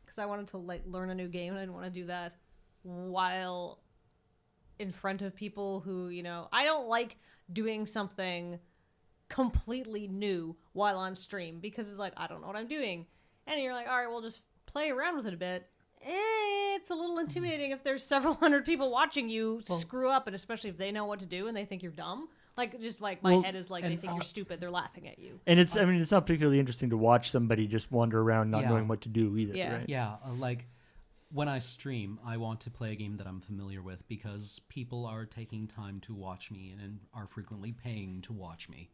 Speaker 2: Because I wanted to learn a new game, and I didn't want to do that while in front of people who, I don't like doing something completely new while on stream, because it's like, I don't know what I'm doing. And you're like, all right, well, just play around with it a bit. It's a little intimidating if there's several hundred people watching you screw up, and especially if they know what to do and they think you're dumb. Like, just like my head is like, they think you're stupid, they're laughing at you.
Speaker 3: And it's not particularly interesting to watch somebody just wander around not knowing what to do either.
Speaker 2: Yeah.
Speaker 3: Right?
Speaker 4: Yeah, like when I stream, I want to play a game that I'm familiar with because people are taking time to watch me and are frequently paying to watch me.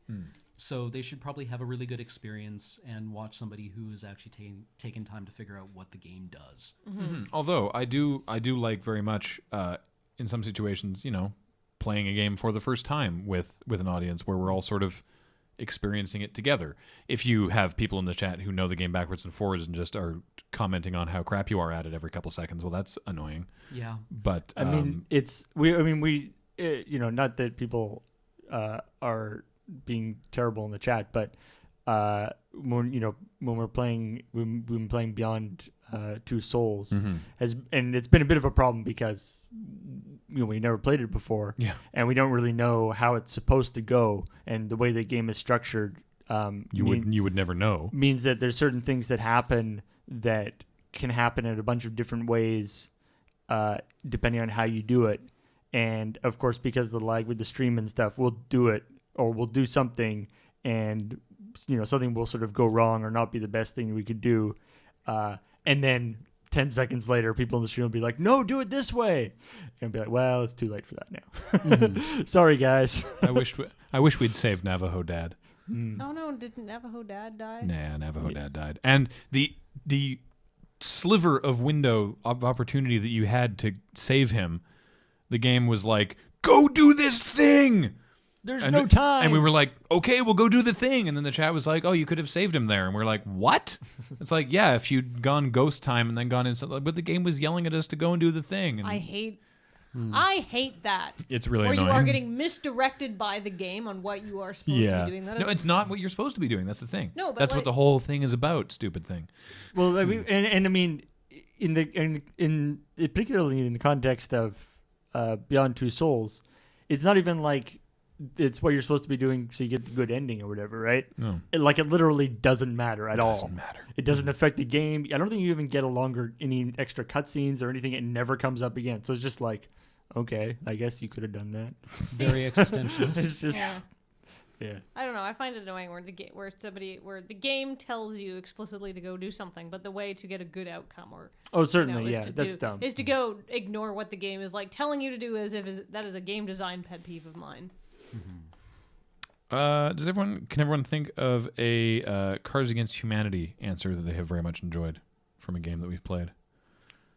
Speaker 4: So they should probably have a really good experience and watch somebody who is actually taken time to figure out what the game does.
Speaker 1: Although I do like very much in some situations, playing a game for the first time with an audience where we're all sort of experiencing it together. If you have people in the chat who know the game backwards and forwards and just are commenting on how crap you are at it every couple seconds, well, that's annoying.
Speaker 4: Yeah.
Speaker 1: But
Speaker 3: I mean, not that people are being terrible in the chat, but when we're playing, we've been playing Beyond Two Souls, and it's been a bit of a problem because we never played it before, and we don't really know how it's supposed to go, and the way the game is structured,
Speaker 1: you would never know.
Speaker 3: Means that there's certain things that happen that can happen in a bunch of different ways, depending on how you do it. And of course, because of the lag with the stream and stuff, we'll do it, or we'll do something, and something will sort of go wrong or not be the best thing we could do, and then 10 seconds later, people in the stream will be like, "No, do it this way," and be like, "Well, it's too late for that now." Sorry, guys.
Speaker 1: I wish we'd saved Navajo Dad.
Speaker 2: Oh no, didn't Navajo Dad die?
Speaker 1: Nah, Navajo Dad died, and the sliver of window of opportunity that you had to save him, the game was like, "Go do this thing."
Speaker 3: There's no time.
Speaker 1: And we were like, okay, we'll go do the thing. And then the chat was like, oh, you could have saved him there. And we're like, what? It's like, yeah, if you'd gone ghost time and then gone inside, but the game was yelling at us to go and do the thing. And
Speaker 2: I hate that.
Speaker 1: It's really
Speaker 2: or
Speaker 1: annoying.
Speaker 2: You are getting misdirected by the game on what you are supposed to be doing.
Speaker 1: No, it's not what you're supposed to be doing. That's the thing.
Speaker 2: No, but
Speaker 1: that's what the whole thing is about. Stupid thing.
Speaker 3: Well, I mean, and I mean, particularly in the context of Beyond Two Souls, it's not even like it's what you're supposed to be doing so you get the good ending or whatever, right?
Speaker 1: No.
Speaker 3: It literally doesn't matter at all.
Speaker 1: It doesn't matter.
Speaker 3: It doesn't affect the game. I don't think you even get any extra cutscenes or anything. It never comes up again. So it's just like, okay, I guess you could have done that.
Speaker 4: Very existentialist.
Speaker 3: It's just
Speaker 2: Yeah.
Speaker 3: yeah.
Speaker 2: I don't know. I find it annoying where the game tells you explicitly to go do something, but the way to get a good outcome or
Speaker 3: Oh, certainly,
Speaker 2: is
Speaker 3: yeah,
Speaker 2: to
Speaker 3: that's dumb.
Speaker 2: is to go ignore what the game is like telling you to do as if that is a game design pet peeve of mine.
Speaker 1: Can everyone think of a Cards Against Humanity answer that they have very much enjoyed from a game that we've played?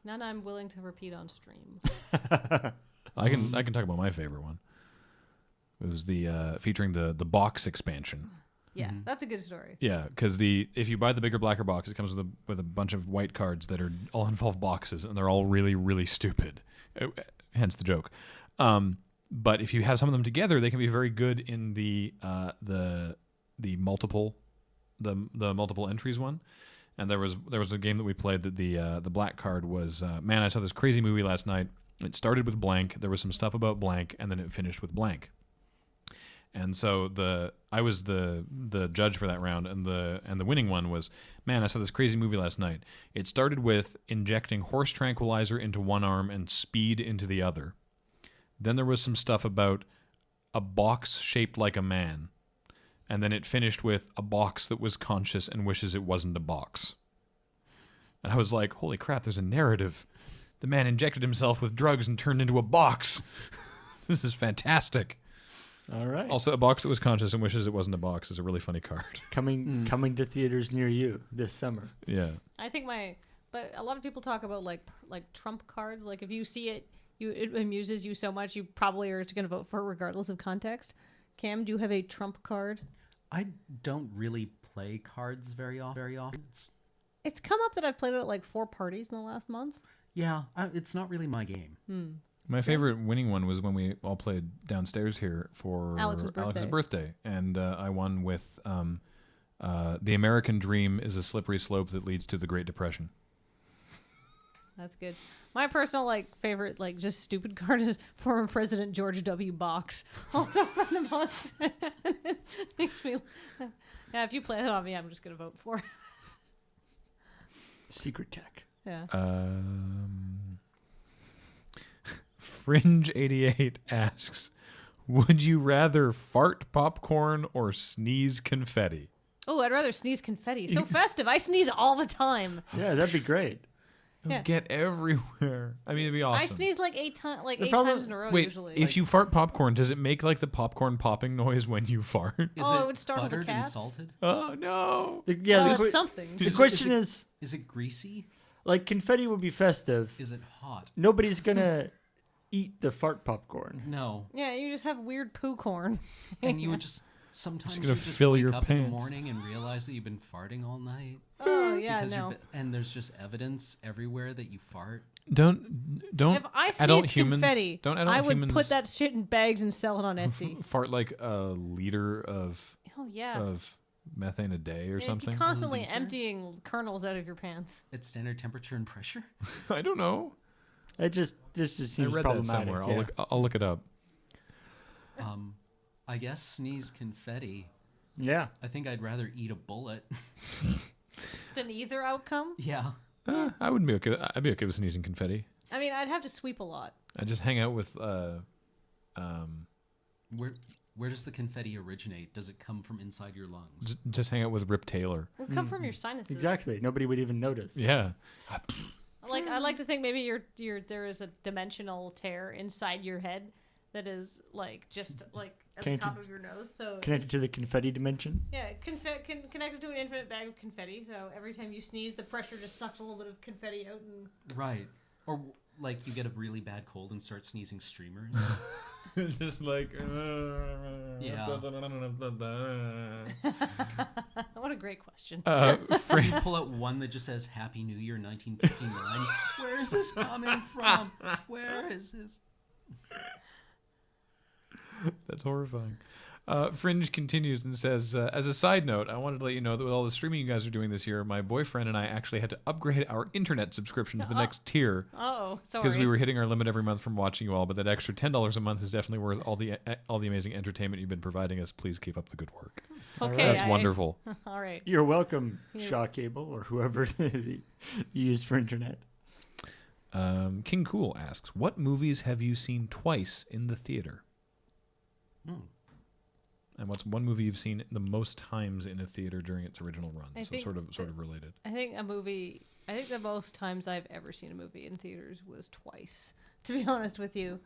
Speaker 2: None I'm willing to repeat on stream.
Speaker 1: I can talk about my favorite one. It was the featuring the box expansion.
Speaker 2: Yeah, that's a good story.
Speaker 1: Yeah, because if you buy the bigger, blacker box, it comes with a bunch of white cards that are all involve boxes, and they're all really, really stupid. Hence the joke. But if you have some of them together, they can be very good in the multiple entries one. And there was a game that we played that the black card was man, I saw this crazy movie last night. It started with blank. There was some stuff about blank, and then it finished with blank. And so I was the judge for that round, and the winning one was, man, I saw this crazy movie last night. It started with injecting horse tranquilizer into one arm and speed into the other. Then there was some stuff about a box shaped like a man. And then it finished with a box that was conscious and wishes it wasn't a box. And I was like, holy crap, there's a narrative. The man injected himself with drugs and turned into a box. This is fantastic.
Speaker 3: All right.
Speaker 1: Also, a box that was conscious and wishes it wasn't a box is a really funny card.
Speaker 3: Coming to theaters near you this summer.
Speaker 1: Yeah.
Speaker 2: I think but a lot of people talk about like trump cards. Like if you see it, it amuses you so much, you probably are going to vote for it regardless of context. Cam, do you have a trump card?
Speaker 4: I don't really play cards very often.
Speaker 2: It's come up that I've played it at like 4 parties in the last month.
Speaker 4: Yeah, it's not really my game.
Speaker 1: My favorite winning one was when we all played downstairs here for
Speaker 2: Alex's
Speaker 1: birthday. And I won with The American Dream is a slippery slope that leads to the Great Depression.
Speaker 2: That's good. My personal favorite just stupid card is former President George W. Box. Also from the box. Makes me. Yeah, if you play that on me, I'm just gonna vote for it.
Speaker 3: Secret tech.
Speaker 2: Yeah.
Speaker 1: Fringe88 asks, would you rather fart popcorn or sneeze confetti?
Speaker 2: Oh, I'd rather sneeze confetti. So festive. I sneeze all the time.
Speaker 3: Yeah, that'd be great.
Speaker 2: Yeah.
Speaker 1: Get everywhere. I mean, it'd be awesome.
Speaker 2: I sneeze like 8 times, times in a row
Speaker 1: Wait,
Speaker 2: usually.
Speaker 1: if you fart popcorn, does it make like the popcorn popping noise when you fart?
Speaker 4: Is
Speaker 2: it would start with a
Speaker 4: buttered
Speaker 2: cat.
Speaker 4: and salted?
Speaker 1: Oh no!
Speaker 2: Something.
Speaker 3: The question is,
Speaker 4: Is it greasy?
Speaker 3: like, confetti would be festive.
Speaker 4: Is it hot?
Speaker 3: Nobody's gonna eat the fart popcorn.
Speaker 4: No.
Speaker 2: Yeah, you just have weird poo corn.
Speaker 4: And you would just sometimes
Speaker 1: gonna
Speaker 4: you just
Speaker 1: fill
Speaker 4: wake
Speaker 1: your
Speaker 4: up in the
Speaker 1: pants.
Speaker 4: morning and realize that you've been farting all night.
Speaker 2: Oh yeah,
Speaker 4: Because
Speaker 2: no.
Speaker 4: and there's just evidence everywhere that you fart.
Speaker 1: Don't
Speaker 2: If I
Speaker 1: adult
Speaker 2: sneezed
Speaker 1: humans
Speaker 2: confetti,
Speaker 1: don't adult
Speaker 2: I would
Speaker 1: humans
Speaker 2: put that shit in bags and sell it on Etsy.
Speaker 1: fart like a liter of
Speaker 2: Oh yeah.
Speaker 1: methane a day or
Speaker 2: You'd be
Speaker 1: something?
Speaker 2: constantly
Speaker 4: Liter?
Speaker 2: emptying kernels out of your pants.
Speaker 4: At standard temperature and pressure?
Speaker 1: I don't know.
Speaker 3: It just seems
Speaker 1: I read that
Speaker 3: problematic.
Speaker 1: somewhere.
Speaker 3: Yeah.
Speaker 1: I'll look it up.
Speaker 4: I guess sneeze confetti.
Speaker 3: Yeah.
Speaker 4: I think I'd rather eat a bullet.
Speaker 2: Than either outcome.
Speaker 4: Yeah.
Speaker 1: I wouldn't be okay. I'd be okay with sneezing confetti.
Speaker 2: I mean, I'd have to sweep a lot.
Speaker 1: I just hang out with
Speaker 4: Where does the confetti originate? Does it come from inside your lungs?
Speaker 1: just hang out with Rip Taylor.
Speaker 2: It would come from your sinuses.
Speaker 3: Exactly. Nobody would even notice.
Speaker 1: Yeah.
Speaker 2: I like to think maybe there is a dimensional tear inside your head that is just at the top of your nose. So
Speaker 3: Connected to the confetti dimension.
Speaker 2: yeah, connected to an infinite bag of confetti. So every time you sneeze, the pressure just sucks a little bit of confetti out. And
Speaker 4: Right. Or like you get a really bad cold and start sneezing streamers.
Speaker 1: Just like
Speaker 4: Yeah.
Speaker 2: what a great question.
Speaker 4: You pull out one that just says Happy New Year 1959. Where is this coming from? Where is this?
Speaker 1: That's horrifying. Fringe continues and says, as a side note, I wanted to let you know that with all the streaming you guys are doing this year, my boyfriend and I actually had to upgrade our internet subscription to the next tier.
Speaker 2: Oh, sorry.
Speaker 1: Because we were hitting our limit every month from watching you all, but that extra $10 a month is definitely worth all the amazing entertainment you've been providing us. Please keep up the good work.
Speaker 2: Okay,
Speaker 1: That's wonderful.
Speaker 2: All right.
Speaker 3: You're welcome, Shaw Cable or whoever you use for internet.
Speaker 1: King Cool asks, what movies have you seen twice in the theater? And what's one movie you've seen the most times in a theater during its original run? So sort of related.
Speaker 2: I think the most times I've ever seen a movie in theaters was twice. To be honest with you,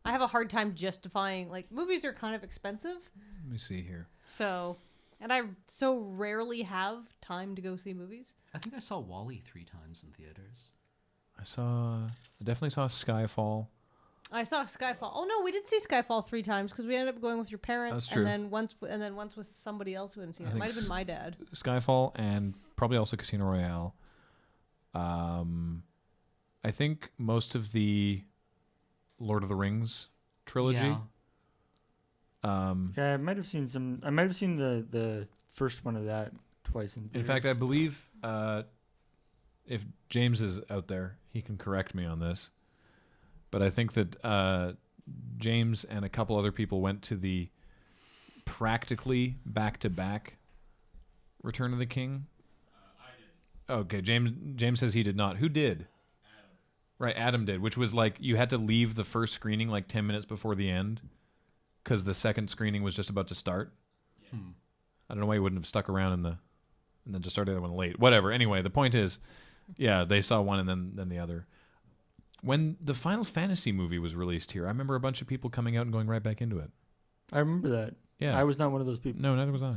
Speaker 2: I have a hard time justifying, like, movies are kind of expensive.
Speaker 1: Let me see here.
Speaker 2: So, and I so rarely have time to go see movies.
Speaker 4: I think I saw Wall-E 3 times in theaters.
Speaker 1: I definitely saw Skyfall.
Speaker 2: I saw Skyfall. Oh no, we did see Skyfall 3 times because we ended up going with your parents.
Speaker 1: That's true.
Speaker 2: And then once with somebody else who hadn't seen it. It might have been my dad.
Speaker 1: Skyfall and probably also Casino Royale. I think most of the Lord of the Rings trilogy.
Speaker 4: Yeah.
Speaker 3: I might have seen the first one of that twice in theaters.
Speaker 1: In fact, I believe if James is out there, he can correct me on this. But I think that James and a couple other people went to the practically back-to-back Return of the King. I did. Okay, James says he did not. Who did? Adam. Right, Adam did, which was like you had to leave the first screening like 10 minutes before the end because the second screening was just about to start. Yeah. I don't know why he wouldn't have stuck around and then just started the other one late. Whatever. Anyway, the point is, yeah, they saw one and then the other. When the Final Fantasy movie was released here, I remember a bunch of people coming out and going right back into it.
Speaker 3: I remember that.
Speaker 1: Yeah.
Speaker 3: I was not one of those people.
Speaker 1: No, neither was I.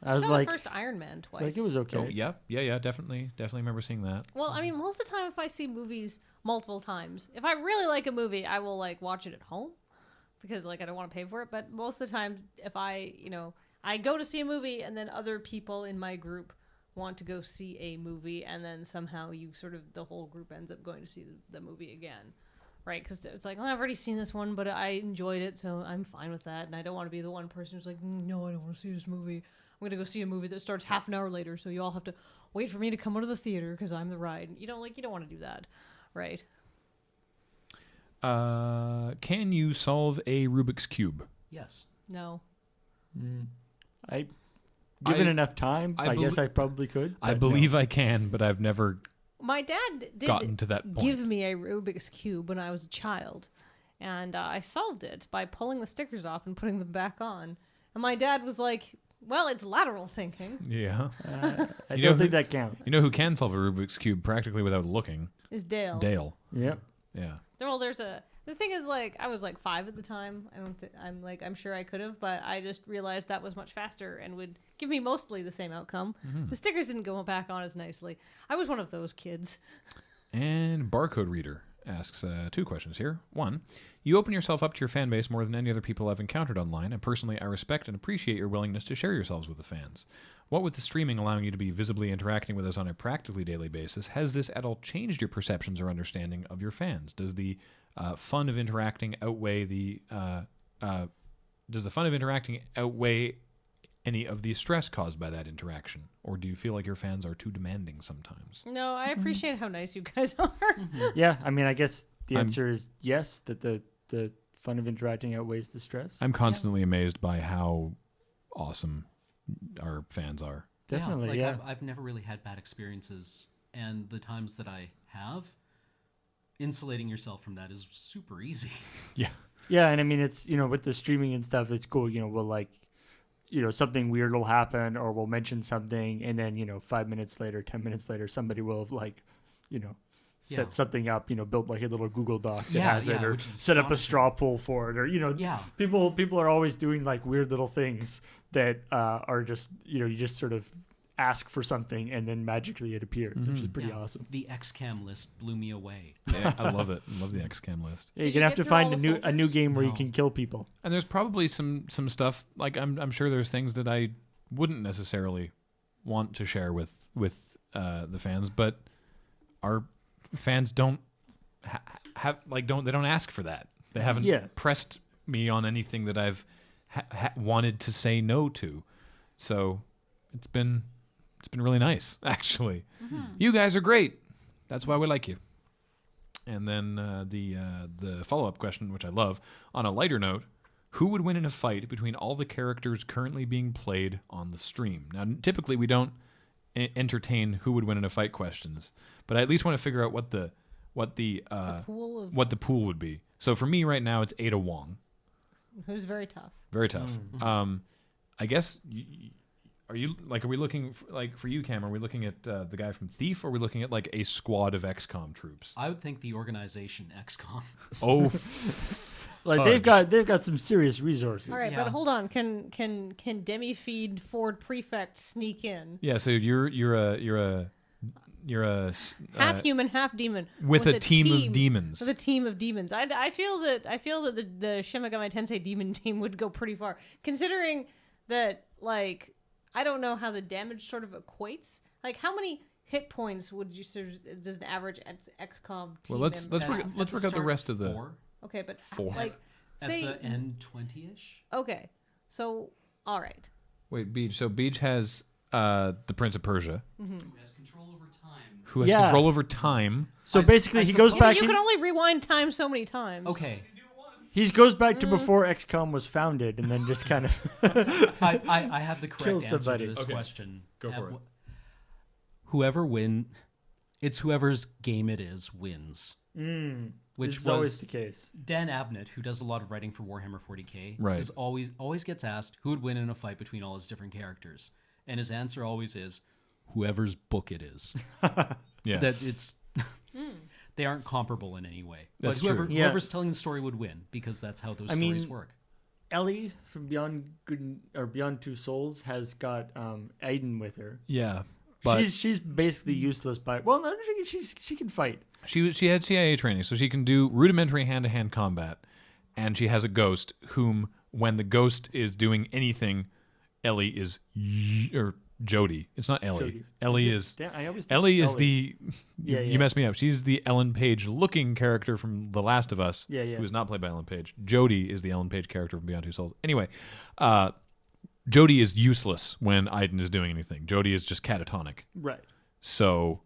Speaker 3: I was
Speaker 2: saw
Speaker 3: like,
Speaker 2: the first Iron Man twice.
Speaker 3: like it was okay.
Speaker 1: Oh, yeah, definitely remember seeing that.
Speaker 2: Well, I mean, most of the time, if I see movies multiple times, if I really like a movie, I will like watch it at home because like I don't want to pay for it. But most of the time, if I go to see a movie and then other people in my group want to go see a movie, and then somehow the whole group ends up going to see the movie again, right? Because it's like, oh, I've already seen this one, but I enjoyed it, so I'm fine with that, and I don't want to be the one person who's like, no, I don't want to see this movie. I'm going to go see a movie that starts half an hour later, so you all have to wait for me to come out of the theater because I'm the ride. You don't want to do that, right?
Speaker 1: Can you solve a Rubik's Cube?
Speaker 4: Yes.
Speaker 2: No.
Speaker 3: Given enough time, I guess I probably could.
Speaker 1: I believe I can, but I've never
Speaker 2: My dad did
Speaker 1: gotten to that point.
Speaker 2: give me a Rubik's Cube when I was a child, and I solved it by pulling the stickers off and putting them back on. And my dad was like, well, it's lateral thinking.
Speaker 1: Yeah.
Speaker 3: I don't think that counts.
Speaker 1: You know who can solve a Rubik's Cube practically without looking?
Speaker 2: Is Dale.
Speaker 1: Dale.
Speaker 3: Yep.
Speaker 1: Yeah.
Speaker 2: Well, the thing is, like, I was like 5 at the time. I'm sure I could have, but I just realized that was much faster and would give me mostly the same outcome. Mm-hmm. The stickers didn't go back on as nicely. I was one of those kids.
Speaker 1: And Barcode Reader asks 2 questions here. 1, you open yourself up to your fan base more than any other people I've encountered online, and personally, I respect and appreciate your willingness to share yourselves with the fans. What with the streaming allowing you to be visibly interacting with us on a practically daily basis, has this at all changed your perceptions or understanding of your fans? Does the fun of interacting outweigh any of the stress caused by that interaction, or do you feel like your fans are too demanding sometimes?
Speaker 2: No, I appreciate how nice you guys are.
Speaker 3: Yeah, I mean, I guess the answer is yes, that the fun of interacting outweighs the stress.
Speaker 1: I'm constantly amazed by how awesome our fans are.
Speaker 3: Definitely,
Speaker 4: yeah. I've never really had bad experiences, and the times that I have, insulating yourself from that is super easy.
Speaker 1: Yeah.
Speaker 3: Yeah, and I mean, it's, with the streaming and stuff, it's cool. We'll like, something weird will happen, or we'll mention something, and then, 5 minutes later, 10 minutes later, somebody will have like, set something up, build like a little Google Doc that has it, or set up a straw poll for it, or, people are always doing like weird little things that are just, you just sort of ask for something and then magically it appears, which is pretty awesome.
Speaker 4: The XCAM list blew me away.
Speaker 1: Yeah, I love it. I love the XCAM list.
Speaker 3: Yeah, you're gonna have to find a new game where you can kill people.
Speaker 1: And there's probably some stuff, like I'm sure there's things that I wouldn't necessarily want to share with the fans, but our fans don't don't ask for that. They haven't pressed me on anything that I've wanted to say no to. So it's been really nice, actually. Mm-hmm. You guys are great. That's why we like you. And then the follow-up question, which I love, on a lighter note, who would win in a fight between all the characters currently being played on the stream? Now, typically we don't entertain who would win in a fight questions, but I at least want to figure out what what the
Speaker 2: pool of
Speaker 1: what the pool would be. So for me right now, it's Ada Wong.
Speaker 2: who's very tough.
Speaker 1: Very tough. I guess. Are we looking for you, Cam? Are we looking at the guy from Thief, or are we looking at like a squad of XCOM troops?
Speaker 4: I would think the organization XCOM.
Speaker 1: Oh,
Speaker 3: Like they've got some serious resources.
Speaker 2: All right,
Speaker 4: Yeah.
Speaker 2: but hold on. Can Demi-Feed Ford Prefect sneak in?
Speaker 1: yeah. So you're a
Speaker 2: Half human, half demon.
Speaker 1: with a team of demons.
Speaker 2: With a team of demons. I feel that the Shin Megami Tensei demon team would go pretty far, considering that like I don't know how the damage sort of equates. Like how many hit points does an average XCOM team?
Speaker 1: Well, let's
Speaker 2: member
Speaker 1: work-
Speaker 2: have?
Speaker 1: let's work out the rest of the.
Speaker 4: 4
Speaker 2: Okay, but
Speaker 1: 4.
Speaker 2: like
Speaker 4: at
Speaker 2: say
Speaker 4: the end 20ish.
Speaker 2: okay, so all right.
Speaker 1: Wait, Beach. So Beach has the Prince of Persia,
Speaker 4: Who has control over time?
Speaker 1: who has
Speaker 3: Yeah.
Speaker 1: control over time.
Speaker 3: So basically, he goes
Speaker 2: Yeah,
Speaker 3: back.
Speaker 2: but you can only rewind time so many times.
Speaker 4: Okay,
Speaker 3: He goes back to before XCOM was founded, and then just kind of.
Speaker 4: I have the
Speaker 3: Kill
Speaker 4: correct answer
Speaker 3: somebody.
Speaker 4: to this
Speaker 1: Okay.
Speaker 4: question.
Speaker 1: Go for it.
Speaker 4: It's whoever's game it is wins. Which
Speaker 3: is
Speaker 4: was
Speaker 3: always the case.
Speaker 4: Dan Abnett, who does a lot of writing for Warhammer 40k,
Speaker 1: Right.
Speaker 4: is always gets asked who would win in a fight between all his different characters, and his answer always is whoever's book it is.
Speaker 1: Yeah.
Speaker 4: That it's they aren't comparable in any way.
Speaker 1: That's
Speaker 4: but
Speaker 1: true.
Speaker 3: Yeah.
Speaker 4: whoever's telling the story would win because that's how those stories work.
Speaker 3: Ellie from Beyond Good or Beyond Two Souls has got Aiden with her.
Speaker 1: Yeah, but
Speaker 3: She's basically useless. No, she can fight.
Speaker 1: she had CIA training, so she can do rudimentary hand-to-hand combat, and she has a ghost whom, when the ghost is doing anything, Ellie is or Jodie. It's not Ellie.
Speaker 3: Jodie.
Speaker 1: Ellie is
Speaker 3: I always think
Speaker 1: Ellie is
Speaker 3: Ellie.
Speaker 1: the
Speaker 3: Yeah,
Speaker 1: you
Speaker 3: yeah.
Speaker 1: messed me up. She's the Ellen Page looking character from The Last of Us,
Speaker 3: Yeah, yeah.
Speaker 1: who is not played by Ellen Page. Jodie is the Ellen Page character from Beyond Two Souls. Anyway, Jodie is useless when Aiden is doing anything. Jodie is just catatonic.
Speaker 3: Right.
Speaker 1: So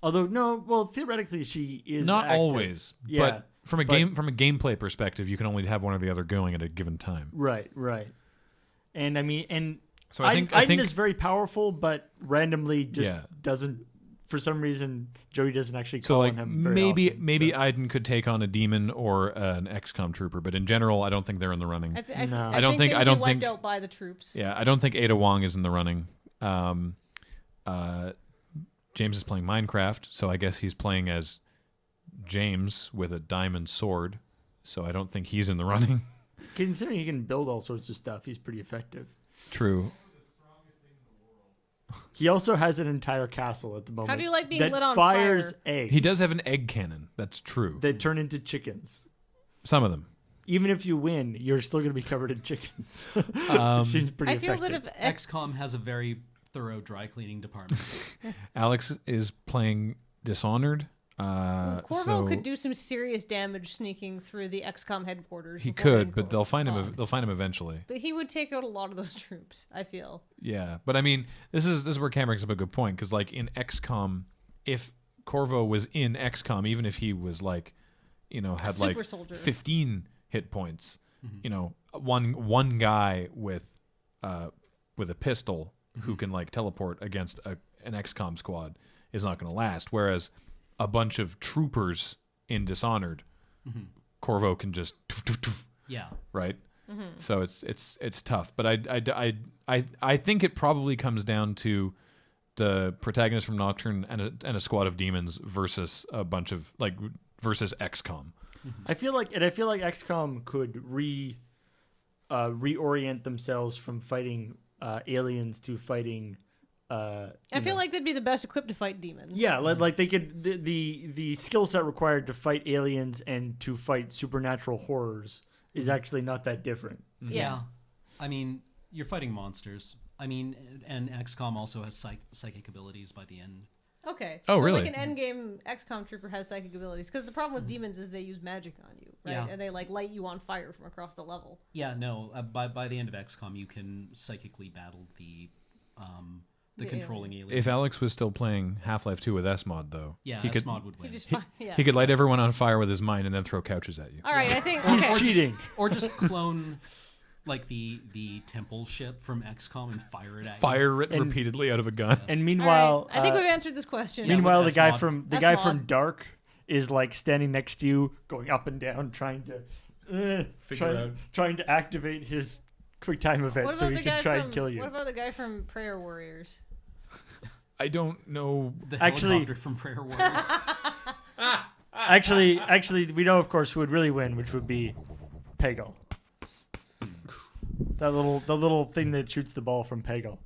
Speaker 3: Although theoretically she is
Speaker 1: not
Speaker 3: active.
Speaker 1: always,
Speaker 3: Yeah,
Speaker 1: but from a gameplay perspective, you can only have one or the other going at a given time.
Speaker 3: Right. And I mean,
Speaker 1: So I think
Speaker 3: Aiden is very powerful, but randomly just
Speaker 1: Yeah.
Speaker 3: doesn't. For some reason, Jodie doesn't actually
Speaker 1: so
Speaker 3: call
Speaker 1: like
Speaker 3: on him. Very
Speaker 1: maybe
Speaker 3: often,
Speaker 1: maybe
Speaker 3: so.
Speaker 1: Aiden could take on a demon or an XCOM trooper, but in general, I don't think they're in the running.
Speaker 3: No.
Speaker 2: I don't think
Speaker 1: I
Speaker 2: they
Speaker 1: don't
Speaker 2: would be wiped
Speaker 1: think-
Speaker 2: out by the troops.
Speaker 1: Yeah, I don't think Ada Wong is in the running. James is playing Minecraft, so I guess he's playing as James with a diamond sword. So I don't think he's in the running.
Speaker 3: Considering he can build all sorts of stuff, he's pretty effective.
Speaker 1: True.
Speaker 3: He also has an entire castle at the moment.
Speaker 2: How do you like being
Speaker 3: that
Speaker 2: lit on
Speaker 3: fires
Speaker 2: fire?
Speaker 3: eggs?
Speaker 1: He does have an egg cannon. That's true.
Speaker 3: That turn into chickens.
Speaker 1: Some of them.
Speaker 3: Even if you win, you're still going to be covered in chickens. Seems pretty
Speaker 2: I feel
Speaker 3: effective.
Speaker 2: that if
Speaker 4: XCOM has a very thorough dry cleaning department.
Speaker 1: Alex is playing Dishonored.
Speaker 2: Corvo
Speaker 1: so
Speaker 2: could do some serious damage sneaking through the XCOM headquarters.
Speaker 1: he
Speaker 2: before
Speaker 1: could,
Speaker 2: being
Speaker 1: but they'll find him.
Speaker 2: caught.
Speaker 1: They'll find him eventually.
Speaker 2: But he would take out a lot of those troops. I feel.
Speaker 1: Yeah, but I mean, this is where Cam brings up a good point, because like in XCOM, if Corvo was in XCOM, even if he was like, had like
Speaker 2: super soldier.
Speaker 1: 15 hit points, one guy with a pistol who can like teleport against an XCOM squad is not going to last. Whereas a bunch of troopers in Dishonored, Corvo can just
Speaker 4: Yeah.
Speaker 1: right. So it's tough, but I think it probably comes down to the protagonist from Nocturne and a squad of demons versus a bunch of versus XCOM.
Speaker 3: I feel like XCOM could reorient themselves from fighting aliens to fighting.
Speaker 2: I feel like they'd be the best equipped to fight demons.
Speaker 3: Yeah, like they could the skill set required to fight aliens and to fight supernatural horrors is actually not that different.
Speaker 2: Yeah.
Speaker 4: I mean, you're fighting monsters. I mean, and XCOM also has psychic abilities by the end.
Speaker 2: Okay.
Speaker 1: Oh,
Speaker 2: so
Speaker 1: really?
Speaker 2: Like an endgame XCOM trooper has psychic abilities, because the problem with demons is they use magic on you, right?
Speaker 4: Yeah.
Speaker 2: And they like light you on fire from across the level.
Speaker 4: Yeah, no. By the end of XCOM, you can psychically battle the controlling aliens.
Speaker 1: If Alex was still playing Half-Life 2 with S-Mod, though,
Speaker 4: yeah,
Speaker 1: he could
Speaker 4: S-Mod would win.
Speaker 2: Yeah.
Speaker 1: he could light everyone on fire with his mind and then throw couches at you.
Speaker 2: All right, I think
Speaker 3: He's
Speaker 2: okay.
Speaker 3: cheating.
Speaker 4: Or just clone like the temple ship from XCOM and fire it at you.
Speaker 1: Fire it
Speaker 3: And-
Speaker 1: repeatedly out of a gun.
Speaker 3: And
Speaker 2: All
Speaker 3: meanwhile,
Speaker 2: right, I think we've answered this question.
Speaker 3: meanwhile,
Speaker 4: with
Speaker 3: the guy
Speaker 4: S-Mod.
Speaker 3: from
Speaker 2: S-Mod.
Speaker 3: Dark is like standing next to you, going up and down, trying to trying to activate his quick time event so he can try and kill you.
Speaker 2: What about the guy from Prayer Warriors?
Speaker 1: I don't know.
Speaker 4: The helicopter from Prayer Warriors.
Speaker 3: Actually, we know, of course, who would really win, which would be Peggle. The little thing that shoots the ball from Peggle.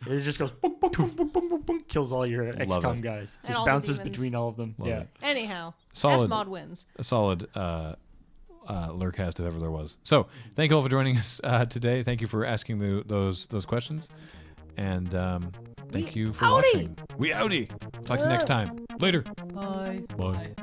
Speaker 3: It just goes boom, boom, boom, boom, boom, boom, boom, kills all your XCOM guys.
Speaker 2: And
Speaker 3: Just bounces between all of them.
Speaker 1: Love it.
Speaker 2: Anyhow,
Speaker 1: Solid.
Speaker 2: S-Mod wins.
Speaker 1: A solid LRRcast if ever there was. So thank you all for joining us today. Thank you for asking those questions. And thank you for watching. We outie. Talk to you next time. Later.
Speaker 4: Bye.
Speaker 1: Bye.